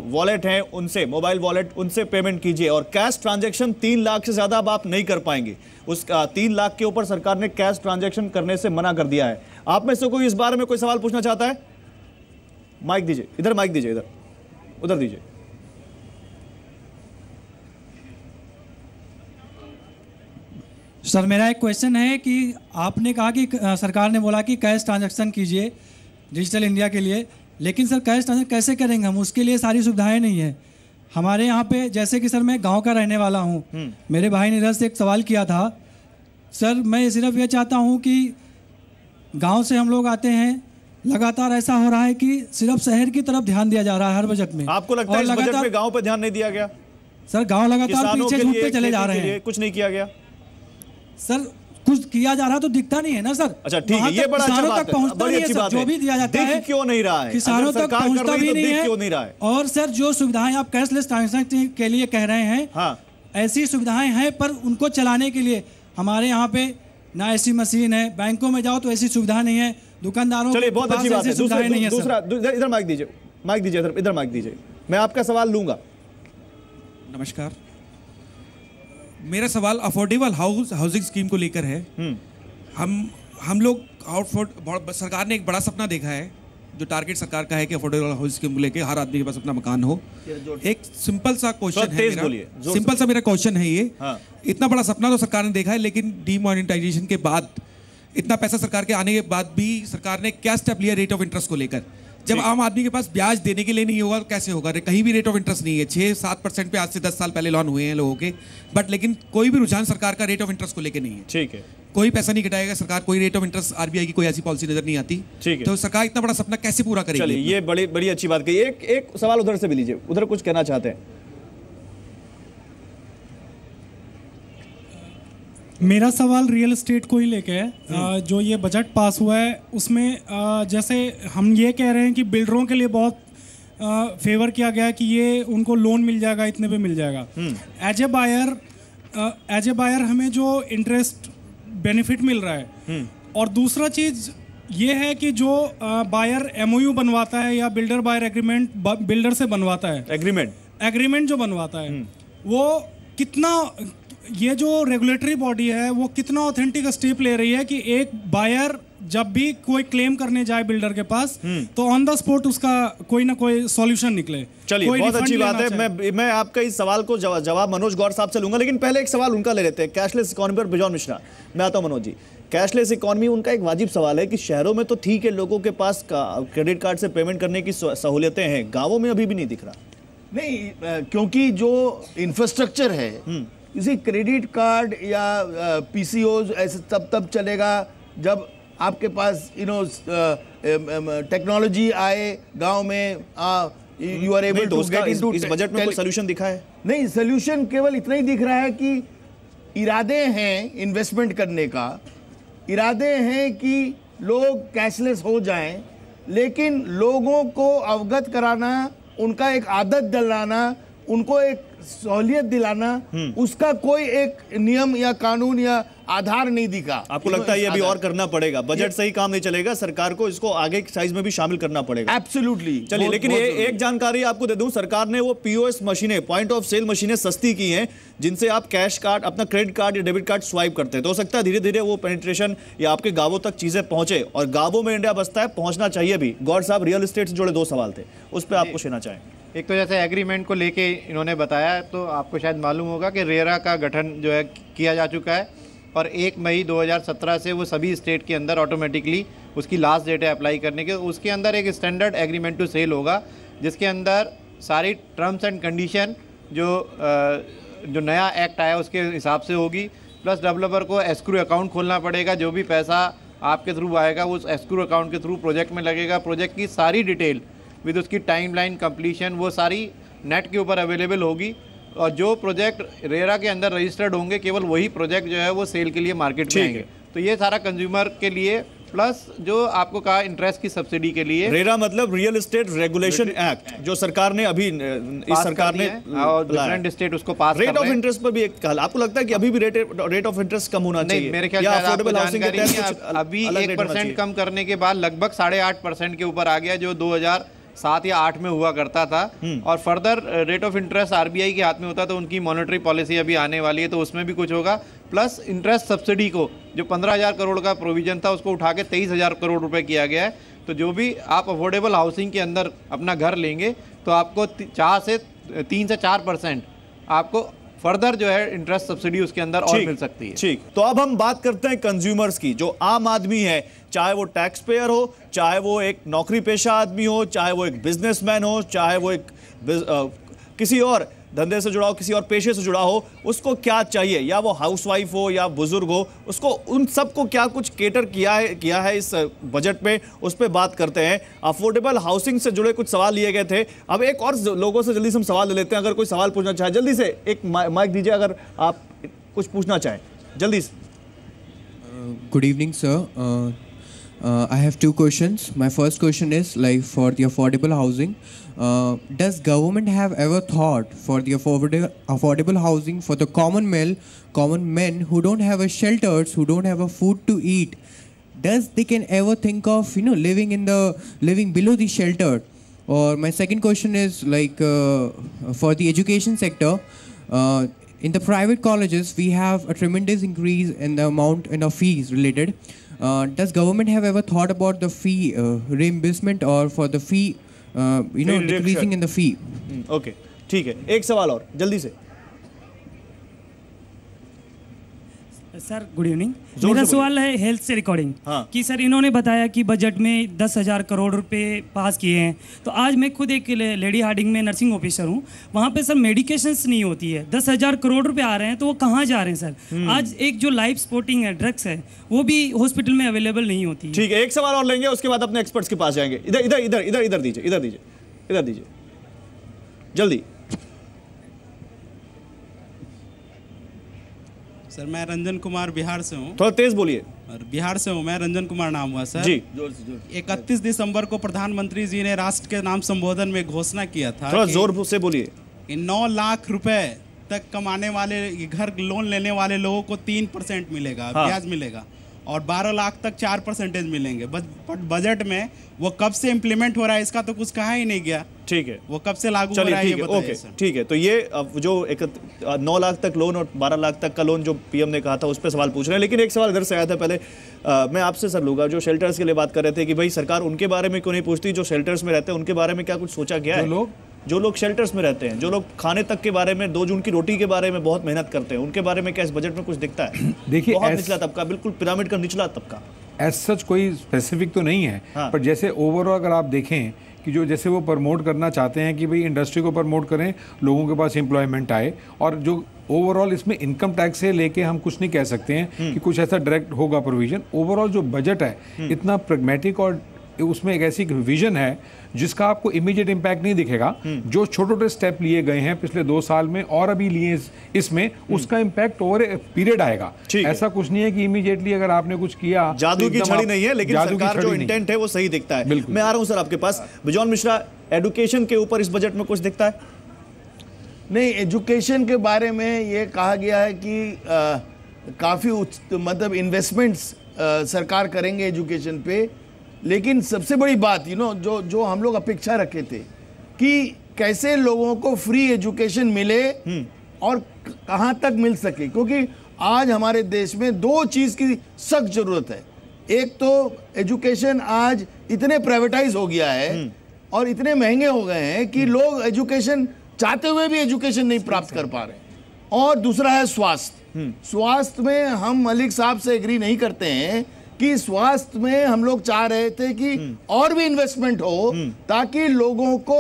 वॉलेट हैं उनसे, मोबाइल वॉलेट, उनसे पेमेंट कीजिए, और कैश ट्रांजैक्शन 3 लाख से ज्यादा अब आप नहीं कर पाएंगे। उस 3 लाख के ऊपर सरकार ने कैश ट्रांजैक्शन करने से मना कर दिया है। आप में से कोई इस बारे में कोई सवाल पूछना चाहता है? माइक दीजिए, इधर माइक दीजिए, इधर, उधर दीजिए। सर मेरा एक क्वेश्चन है कि आपने कहा कि सरकार ने बोला कि कैश ट्रांजैक्शन कीजिए डिजिटल इंडिया के लिए, लेकिन सर कैश ट्रांजैक्शन कैसे करेंगे हम? उसके लिए सारी सुविधाएं नहीं है हमारे यहाँ पे। जैसे कि सर मैं गांव का रहने वाला हूँ, मेरे भाई ने इधर से एक सवाल किया था। सर मैं सिर्फ ये चाहता हूँ कि गांव से हम लोग आते हैं, लगातार ऐसा हो रहा है कि सिर्फ शहर की तरफ ध्यान दिया जा रहा है हर बजट में। आपको लगता है इस बजट में गांव पे ध्यान नहीं दिया गया? सर गांव लगातार पीछे छूटते चले जा रहे हैं, कुछ नहीं किया गया। सर कुछ किया जा रहा तो दिखता नहीं है ना सर। अच्छा ठीक है, ये बड़ा अच्छा बात है, बड़ी अच्छी बात है। जो भी दिया जाता है क्यों नहीं रहा है, किसानों तक पहुंचता भी नहीं है, क्यों नहीं रहा है? और सर जो सुविधाएं आप कैशलेस ट्रांजैक्शन के लिए कह रहे हैं, हाँ, ऐसी सुविधाएं हैं, पर उनको चलाने के लिए हमारे यहाँ पे ना ऐसी मशीन है। बैंकों में जाओ तो ऐसी सुविधा नहीं है, दुकानदारों चलिए बहुत अच्छी बात है। दूसरा इधर माइक दीजिए, माइक दीजिए, इधर माइक दीजिए, मैं आपका सवाल लूंगा। नमस्कार, मेरा सवाल अफोर्डेबल हाउसिंग स्कीम को लेकर है। हम लोग सरकार ने एक बड़ा सपना देखा है, जो टारगेट सरकार का है कि अफोर्डेबल हाउसिंग स्कीम को लेकर हर आदमी के पास अपना मकान हो। एक सिंपल सा क्वेश्चन है मेरा, सिंपल सा मेरा क्वेश्चन है ये। इतना बड़ा सपना तो सरकार ने देखा है, लेकिन डीमोनेटाइजेशन के बाद, इतना पैसा सरकार के आने के बाद भी सरकार ने क्या स्टेप लिया रेट ऑफ इंटरेस्ट को लेकर? जब आम आदमी के पास ब्याज देने के लिए नहीं होगा तो कैसे होगा? कहीं भी रेट ऑफ इंटरेस्ट नहीं है। 6-7% पे आज से 10 साल पहले लोन हुए हैं लोगों के, बट लेकिन कोई भी रुझान सरकार का रेट ऑफ इंटरेस्ट को लेकर नहीं है। ठीक है, कोई पैसा नहीं घटाएगा सरकार, कोई रेट ऑफ इंटरेस्ट, आरबीआई की कोई ऐसी पॉलिसी नजर नहीं आती। ठीक है, तो सरकार इतना बड़ा सपना कैसे पूरा करेगी? चलिए ये बड़ी अच्छी बात कही। एक सवाल उधर से भी लीजिए, उधर कुछ कहना चाहते हैं? मेरा सवाल रियल एस्टेट को ही लेके है। जो ये बजट पास हुआ है उसमें जैसे हम ये कह रहे हैं कि बिल्डरों के लिए बहुत फेवर किया गया है कि ये उनको लोन मिल जाएगा, इतने पे मिल जाएगा। एज ए बायर हमें जो इंटरेस्ट बेनिफिट मिल रहा है, और दूसरा चीज़ ये है कि जो बायर एमओयू बनवाता है या बिल्डर बायर एग्रीमेंट बिल्डर से बनवाता है, एग्रीमेंट जो बनवाता है, वो कितना, ये जो रेगुलेटरी बॉडी है वो कितना ऑथेंटिक स्टेप ले रही है कि एक बायर जब भी कोई क्लेम करने जाए बिल्डर के पास तो ऑन द स्पॉट उसका कोई ना कोई सॉल्यूशन निकले। चलिए बहुत अच्छी बात है। मैं आपका इस सवाल को जवाब मनोज गौर साहब से लूंगा, लेकिन पहले एक सवाल उनका ले लेते हैं, कैशलेस इकोनॉमी पर बिजॉन मिश्रा। मैं आता हूं मनोज जी, कैशलेस इकोनॉमी उनका एक वाजिब सवाल है कि शहरों में तो ठीक है, लोगों के पास क्रेडिट कार्ड से पेमेंट करने की सहूलियतें हैं, गाँवों में अभी भी नहीं दिख रहा। नहीं, क्योंकि जो इंफ्रास्ट्रक्चर है, इसी क्रेडिट कार्ड या पीसीओज ऐसे तब चलेगा जब आपके पास टेक्नोलॉजी आए गांव में, you are able to get into. इस बजट में कोई सॉल्यूशन दिखा है? नहीं, सॉल्यूशन केवल इतना ही दिख रहा है कि इरादे हैं इन्वेस्टमेंट करने का, इरादे हैं कि लोग कैशलेस हो जाएं, लेकिन लोगों को अवगत कराना, उनका एक आदत दिलाना, उनको एक सहूलियत दिलाना, उसका कोई एक नियम या कानून या आधार नहीं दिखा। आपको लगता है ये अभी और करना पड़ेगा? बजट से ही काम नहीं चलेगा, सरकार को इसको आगे की साइज में भी शामिल करना पड़ेगा। एब्सोल्युटली। चलिए, लेकिन एक जानकारी आपको दे दूं, सरकार ने वो पीओएस मशीनें, पॉइंट ऑफ सेल मशीनें सस्ती की हैं, जिनसे आप कैश कार्ड, अपना क्रेडिट कार्ड या डेबिट कार्ड स्वाइप करते हैं। तो हो सकता है धीरे धीरे वो पेनिट्रेशन या आपके गांवों तक चीजें पहुंचे, और गांवों में इंडिया बसता है, पहुंचना चाहिए भी। गौर साहब, रियल एस्टेट से जुड़े 2 सवाल थे, उस पर आपको कहना चाहें। एक तो जैसे एग्रीमेंट को लेके इन्होंने बताया, तो आपको शायद मालूम होगा कि रेरा का गठन जो है किया जा चुका है, और 1 मई 2017 से वो सभी स्टेट के अंदर ऑटोमेटिकली उसकी लास्ट डेट है अप्लाई करने के। उसके अंदर एक स्टैंडर्ड एग्रीमेंट टू सेल होगा, जिसके अंदर सारी टर्म्स एंड कंडीशन जो नया एक्ट आया उसके हिसाब से होगी। प्लस डेवलपर को एस्क्रू अकाउंट खोलना पड़ेगा, जो भी पैसा आपके थ्रू आएगा वो उस एस्क्रू अकाउंट के थ्रू प्रोजेक्ट में लगेगा। प्रोजेक्ट की सारी डिटेल विद उसकी टाइमलाइन, कंप्लीशन, वो सारी नेट के ऊपर अवेलेबल होगी, और जो प्रोजेक्ट रेरा के अंदर रजिस्टर्ड होंगे केवल वही प्रोजेक्ट जो है वो सेल के लिए मार्केट में आएंगे। तो ये सारा कंज्यूमर के लिए प्लस जो आपको कहा इंटरेस्ट की सब्सिडी के लिए रेरा मतलब रियल एस्टेट रेगुलेशन एक्ट, जो सरकार ने अभी इस सरकार ने डिफरेंट स्टेट उसको पास रेट ऑफ इंटरेस्ट पर भी एक कहा। आपको लगता है कि अभी भी रेट ऑफ इंटरेस्ट कम होना चाहिए? मेरे ख्याल से अफोर्डेबल हाउसिंग के तहत अभी 1% कम करने के बाद लगभग 8.5% के ऊपर आ गया, जो 2007 या 8 में हुआ करता था। और further rate of interest RBI के हाथ में होता, तो उनकी मॉनेटरी पॉलिसी अभी आने वाली है, तो उसमें भी कुछ होगा। प्लस इंटरेस्ट सब्सिडी को जो 15,000 करोड़ का प्रोविजन था उसको उठा के 23,000 करोड़ रुपए किया गया है। तो जो भी आप अफोर्डेबल हाउसिंग के अंदर अपना घर लेंगे तो आपको 3 से 4% आपको फर्दर जो है इंटरेस्ट सब्सिडी उसके अंदर और मिल सकती है। ठीक, तो अब हम बात करते हैं कंज्यूमर्स की। जो आम आदमी है, चाहे वो टैक्स पेयर हो, चाहे वो एक नौकरी पेशा आदमी हो, चाहे वो एक बिजनेसमैन हो, चाहे वो एक किसी और धंधे से जुड़ा हो, किसी और पेशे से जुड़ा हो, उसको क्या चाहिए, या वो हाउसवाइफ हो या बुजुर्ग हो, उसको उन सबको क्या कुछ केटर किया है इस बजट में, उस पर बात करते हैं। अफोर्डेबल हाउसिंग से जुड़े कुछ सवाल लिए गए थे। अब एक और लोगों से जल्दी से हम सवाल ले लेते हैं। अगर कोई सवाल पूछना चाहे जल्दी से एक माइक दीजिए, अगर आप कुछ पूछना चाहें जल्दी से। Good evening sir, I have two questions. My first question is like for the affordable housing, does government have ever thought for the affordable housing for the common men who don't have a shelters, who don't have a food to eat? Does they can ever think of living below the shelter? Or my second question is like for the education sector. In the private colleges, we have a tremendous increase in the amount in of fees related. Does government have ever thought about the fee reimbursement or for the fee, decreasing in the fee? Okay, ठीक है। एक सवाल और जल्दी से। सर गुड इवनिंग, मेरा सवाल है हेल्थ से रिकॉर्डिंग कि सर इन्होंने बताया कि बजट में 10,000 करोड़ रुपए पास किए हैं। तो आज मैं खुद एक लेडी हार्डिंग में नर्सिंग ऑफिसर हूँ, वहाँ पे सर मेडिकेशंस नहीं होती है। 10,000 करोड़ रुपए आ रहे हैं तो वो कहाँ जा रहे हैं सर? आज एक जो लाइफ सपोर्टिंग है ड्रग्स है वो भी हॉस्पिटल में अवेलेबल नहीं होती है। ठीक है, एक सवाल और लेंगे, उसके बाद अपने एक्सपर्ट्स के पास जाएंगे। इधर दीजिए जल्दी। सर मैं रंजन कुमार बिहार से हूँ। थोड़ा तेज बोलिए। बिहार से हूँ मैं, रंजन कुमार नाम हुआ सर जी। 31 दिसंबर को प्रधानमंत्री जी ने राष्ट्र के नाम संबोधन में घोषणा किया था, थोड़ा जोर से बोलिए, 9 लाख रुपए तक कमाने वाले घर लोन लेने वाले लोगों को 3% मिलेगा, ब्याज मिलेगा, और 12 लाख तक 4% मिलेंगे। बट बजट में वो कब से इम्प्लीमेंट हो रहा है इसका तो कुछ कहा ही नहीं गया। ठीक है, वो कब से लागू हो रहा है ये बताइए सर। ठीक है, तो ये जो 9 लाख तक लोन और 12 लाख तक का लोन जो पीएम ने कहा था उस पर सवाल पूछ रहे हैं। लेकिन एक सवाल इधर से आया था पहले, मैं आपसे सर लूंगा। जो शेल्टर्स के लिए बात कर रहे थे कि भाई सरकार उनके बारे में क्यों नहीं पूछती जो शेल्टर्स में रहते हैं, उनके बारे में क्या कुछ सोचा गया है? जो लोग शेल्टर्स में रहते हैं, जो लोग खाने तक के बारे में, 2 जून की रोटी के बारे में बहुत मेहनत करते हैं, उनके बारे में क्या इस बजट में कुछ दिखता है? देखिए, बहुत निचला तबका, बिल्कुल पिरामिड का निचला तबका। एज सच कोई स्पेसिफिक तो नहीं है, पर जैसे ओवरऑल अगर आप देखें कि जो जैसे वो प्रमोट करना चाहते हैं कि भाई इंडस्ट्री को प्रमोट करें, लोगों के पास एम्प्लॉयमेंट आए, और जो ओवरऑल इसमें इनकम टैक्स से लेके हम कुछ नहीं कह सकते हैं कि कुछ ऐसा डायरेक्ट होगा प्रोविजन। ओवरऑल जो बजट है इतना प्रैग्मेटिक और उसमें एक ऐसी विजन है जिसका आपको इमीडिएट इम्पैक्ट नहीं दिखेगा। जो छोटे छोटे स्टेप लिए गए हैं पिछले 2 साल में और अभी लिए इसमें, उसका इम्पैक्ट ओवर ए पीरियड आएगा। ऐसा कुछ नहीं है कि इमीडिएटली अगर आपने कुछ किया, जादू की छड़ी नहीं है, लेकिन सरकार जो इंटेंट है वो सही दिखता है। मैं आ रहा हूं सर आपके पास। बिजॉन मिश्रा, एजुकेशन के ऊपर इस बजट में कुछ दिखता है? नहीं, एजुकेशन के बारे में ये कहा गया है कि काफ़ी मतलब इन्वेस्टमेंट्स सरकार करेंगे एजुकेशन पे। लेकिन सबसे बड़ी बात जो हम लोग अपेक्षा रखे थे कि कैसे लोगों को फ्री एजुकेशन मिले और कहाँ तक मिल सके, क्योंकि आज हमारे देश में 2 चीज़ की सख्त ज़रूरत है। एक तो एजुकेशन आज इतने प्राइवेटाइज हो गया है और इतने महंगे हो गए हैं कि लोग एजुकेशन चाहते हुए भी एजुकेशन नहीं प्राप्त कर पा रहे, और दूसरा है स्वास्थ्य। स्वास्थ्य में हम मलिक साहब से एग्री नहीं करते हैं कि स्वास्थ्य में हम लोग चाह रहे थे कि और भी इन्वेस्टमेंट हो ताकि लोगों को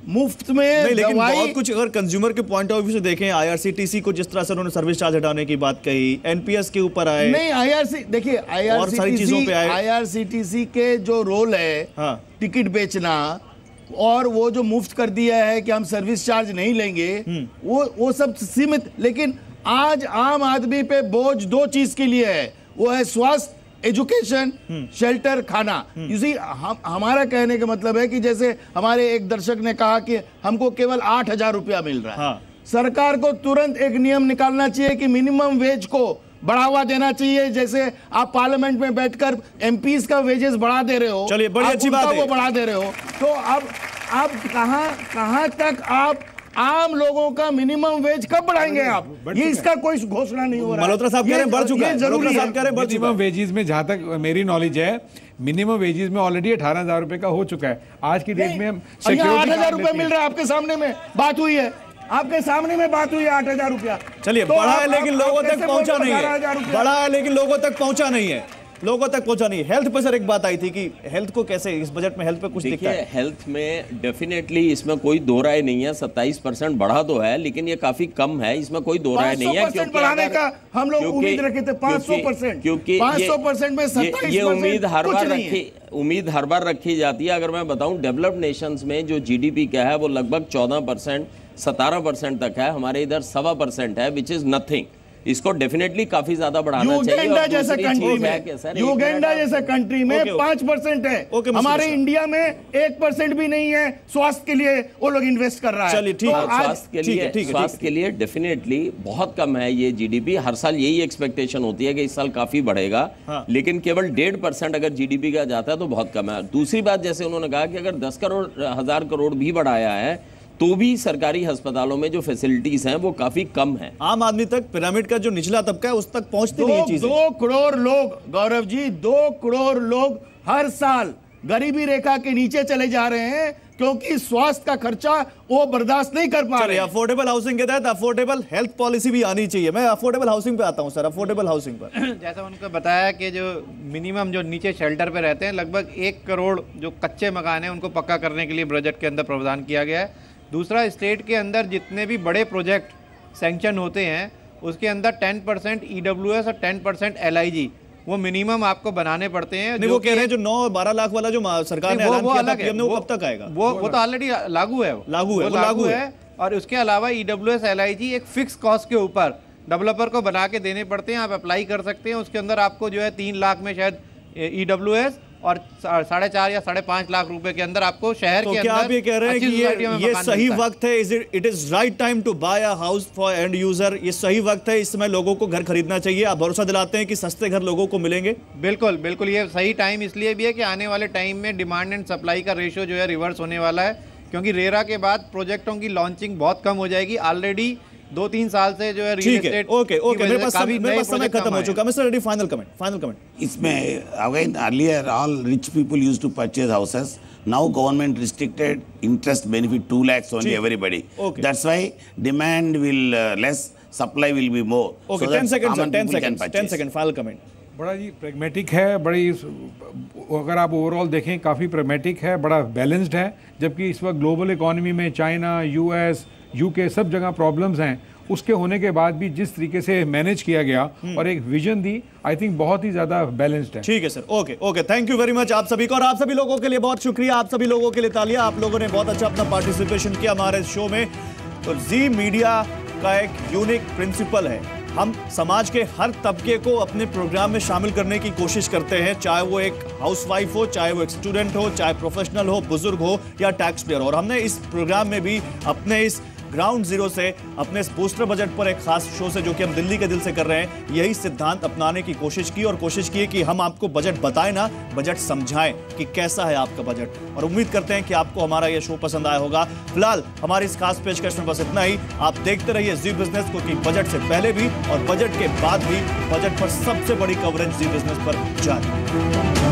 मुफ्त में नहीं, लेकिन बहुत कुछ अगर कंज्यूमर के पॉइंट ऑफ व्यू से देखें, आईआरसीटीसी को जिस तरह से उन्होंने सर्विस चार्ज हटाने की बात कही, एनपीएस के ऊपर आए, नहीं देखिए आईआरसीटीसी के जो रोल है टिकट बेचना, और वो जो मुफ्त कर दिया है कि हम सर्विस चार्ज नहीं लेंगे, वो सब सीमित। लेकिन आज आम आदमी पे बोझ 2 चीज के लिए है, वो है स्वास्थ्य एजुकेशन, शेल्टर, खाना। इसी हमारा कहने का मतलब है कि जैसे हमारे एक दर्शक ने कहा कि हमको केवल 8,000 रुपया मिल रहा है। सरकार को तुरंत एक नियम निकालना चाहिए कि मिनिमम वेज को बढ़ावा देना चाहिए। जैसे आप पार्लियामेंट में बैठकर एमपीज का वेजेस बढ़ा दे रहे हो, चलिए बड़ी अच्छी बात है, वो बढ़ा दे रहे हो, तो अब कहां तक आप आम लोगों का मिनिमम वेज कब बढ़ाएंगे आप? ये इसका कोई घोषणा नहीं हो रहा है। मल्होत्रा साहब कह रहे हैं बढ़ चुका है, जरूरी है। मिनिमम वेजेस में जहां तक मेरी नॉलेज है, मिनिमम वेजेस में ऑलरेडी 18,000 रुपए का हो चुका है आज की डेट में। 8,000 रुपए मिल रहा है, आपके सामने में बात हुई है, आपके सामने में बात हुई है 8,000 रुपया। चलिए तो बढ़ा है लेकिन लोगों तक पहुंचा नहीं है, बढ़ा है लेकिन लोगों तक पहुंचा नहीं है, लोगों तक पहुंचा नहीं। हेल्थ पे सर एक बात आई थी कि हेल्थ को कैसे इस बजट में हेल्थ पे कुछ दिखता है? हेल्थ में डेफिनेटली इसमें कोई दो राय नहीं है, 27% बढ़ा तो है लेकिन ये काफी कम है, इसमें कोई दो राय नहीं है। क्योंकि बढ़ाने का हम लोग उम्मीद रखे थे 500%, क्योंकि 500% में 27% ये उम्मीद हर बार रखी जाती है। अगर मैं बताऊं डेवलप्ड नेशंस में जो जीडीपी क्या है वो लगभग 14%, 17% तक है, हमारे इधर 1.25% है, विच इज नथिंग। इसको डेफिनेटली काफी ज्यादा बढ़ाना चाहिए। युगांडा जैसा कंट्री में 5% है, हमारे इंडिया में 1% भी नहीं है स्वास्थ्य के लिए वो लोग इन्वेस्ट कर रहा है। चलिए ठीक है, स्वास्थ्य के लिए डेफिनेटली बहुत कम है ये जीडीपी। हर साल यही एक्सपेक्टेशन होती है कि इस साल काफी बढ़ेगा, लेकिन केवल 1.5% अगर जीडीपी का जाता है तो बहुत कम है। दूसरी बात, जैसे उन्होंने कहा कि अगर 10,000 करोड़ भी बढ़ाया है तो भी सरकारी अस्पतालों में जो फैसिलिटीज हैं वो काफी कम है। आम आदमी तक, पिरामिड का जो निचला तबका है उस तक पहुंचती नहीं है चीजें। 2 करोड़ लोग, गौरव जी, 2 करोड़ लोग हर साल गरीबी रेखा के नीचे चले जा रहे हैं क्योंकि स्वास्थ्य का खर्चा वो बर्दाश्त नहीं कर पा रहे। अफोर्डेबल हाउसिंग के तहत अफोर्डेबल हेल्थ पॉलिसी भी आनी चाहिए। मैं अफोर्डेबल हाउसिंग पे आता हूं सर, अफोर्डेबल हाउसिंग पर जैसा उनको बताया कि जो मिनिमम जो नीचे शेल्टर पे रहते हैं लगभग 1 करोड़ जो कच्चे मकान हैं उनको पक्का करने के लिए बजट के अंदर प्रावधान किया गया है। दूसरा, स्टेट के अंदर जितने भी बड़े प्रोजेक्ट सैंक्शन होते हैं उसके अंदर 10% EWS और 10% LIG वो मिनिमम आपको बनाने पड़ते हैं। नहीं, वो कह रहे हैं जो 9 और 12 लाख वाला जो सरकार ने ऐलान किया था पीएम ने, वो कब तक आएगा? वो तो ऑलरेडी लागू है। और उसके अलावा EWS LIG एक फिक्स कॉस्ट के ऊपर डेवलपर को बना के देने पड़ते हैं। आप अप्लाई कर सकते हैं, उसके अंदर आपको जो है 3 लाख में शायद EWS और 4.5 या 5.5 लाख रुपए के अंदर आपको शहर के अंदर। क्या आप ये कह रहे हैं कि ये सही वक्त है, it is right time to buy a house for end user? ये सही वक्त है, इस समय लोगों को घर खरीदना चाहिए? आप भरोसा दिलाते हैं कि सस्ते घर लोगों को मिलेंगे? बिल्कुल बिल्कुल, ये सही टाइम इसलिए भी है कि आने वाले टाइम में डिमांड एंड सप्लाई का रेशियो जो है रिवर्स होने वाला है, क्योंकि रेरा के बाद प्रोजेक्टों की लॉन्चिंग बहुत कम हो जाएगी। ऑलरेडी 2-3 साल से जो है रियल एस्टेट। ओके, मेरे पास समय खत्म हो चुका। Mister Reddy, final comment. इसमें again earlier all rich people used to purchase houses, now government restricted interest benefit 2 lakhs only everybody. That's why demand will less, supply will be more. Okay, 10 seconds final comment. बड़ा जी प्रैग्मेटिक है, बड़ी अगर आप ओवरऑल देखें काफ़ी प्रैग्मेटिक है, बड़ा बैलेंस्ड है। जबकि इस वक्त ग्लोबल इकोनॉमी में चाइना, US, UK सब जगह प्रॉब्लम्स हैं, उसके होने के बाद भी जिस तरीके से मैनेज किया गया और एक विजन दी, आई थिंक बहुत ही ज्यादा बैलेंस्ड है। ठीक है sir, okay, thank you very much आप सभी को, और आप सभी लोगों के लिए बहुत शुक्रिया। आप सभी लोगों के लिए तालियां, आप लोगों ने बहुत अच्छा अपना पार्टिसिपेशन किया हमारे शो में। तो जी मीडिया का एक यूनिक प्रिंसिपल है, हम समाज के हर तबके को अपने प्रोग्राम में शामिल करने की कोशिश करते हैं, चाहे वो एक हाउसवाइफ हो, चाहे वो एक स्टूडेंट हो, चाहे प्रोफेशनल हो, बुजुर्ग हो या टैक्स पेयर हो। और हमने इस प्रोग्राम में भी अपने इस ग्राउंड जीरो से, अपने इस बूस्टर बजट पर एक खास शो से, जो कि हम दिल्ली के दिल से कर रहे हैं, यही सिद्धांत अपनाने की कोशिश की, और कोशिश की कि हम आपको बजट बताएं ना, बजट समझाएं कि कैसा है आपका बजट। और उम्मीद करते हैं कि आपको हमारा यह शो पसंद आया होगा। फिलहाल हमारी इस खास पेशकश में बस इतना ही। आप देखते रहिए जी बिजनेस को, कि बजट से पहले भी और बजट के बाद भी बजट पर सबसे बड़ी कवरेज जी बिजनेस पर जारी।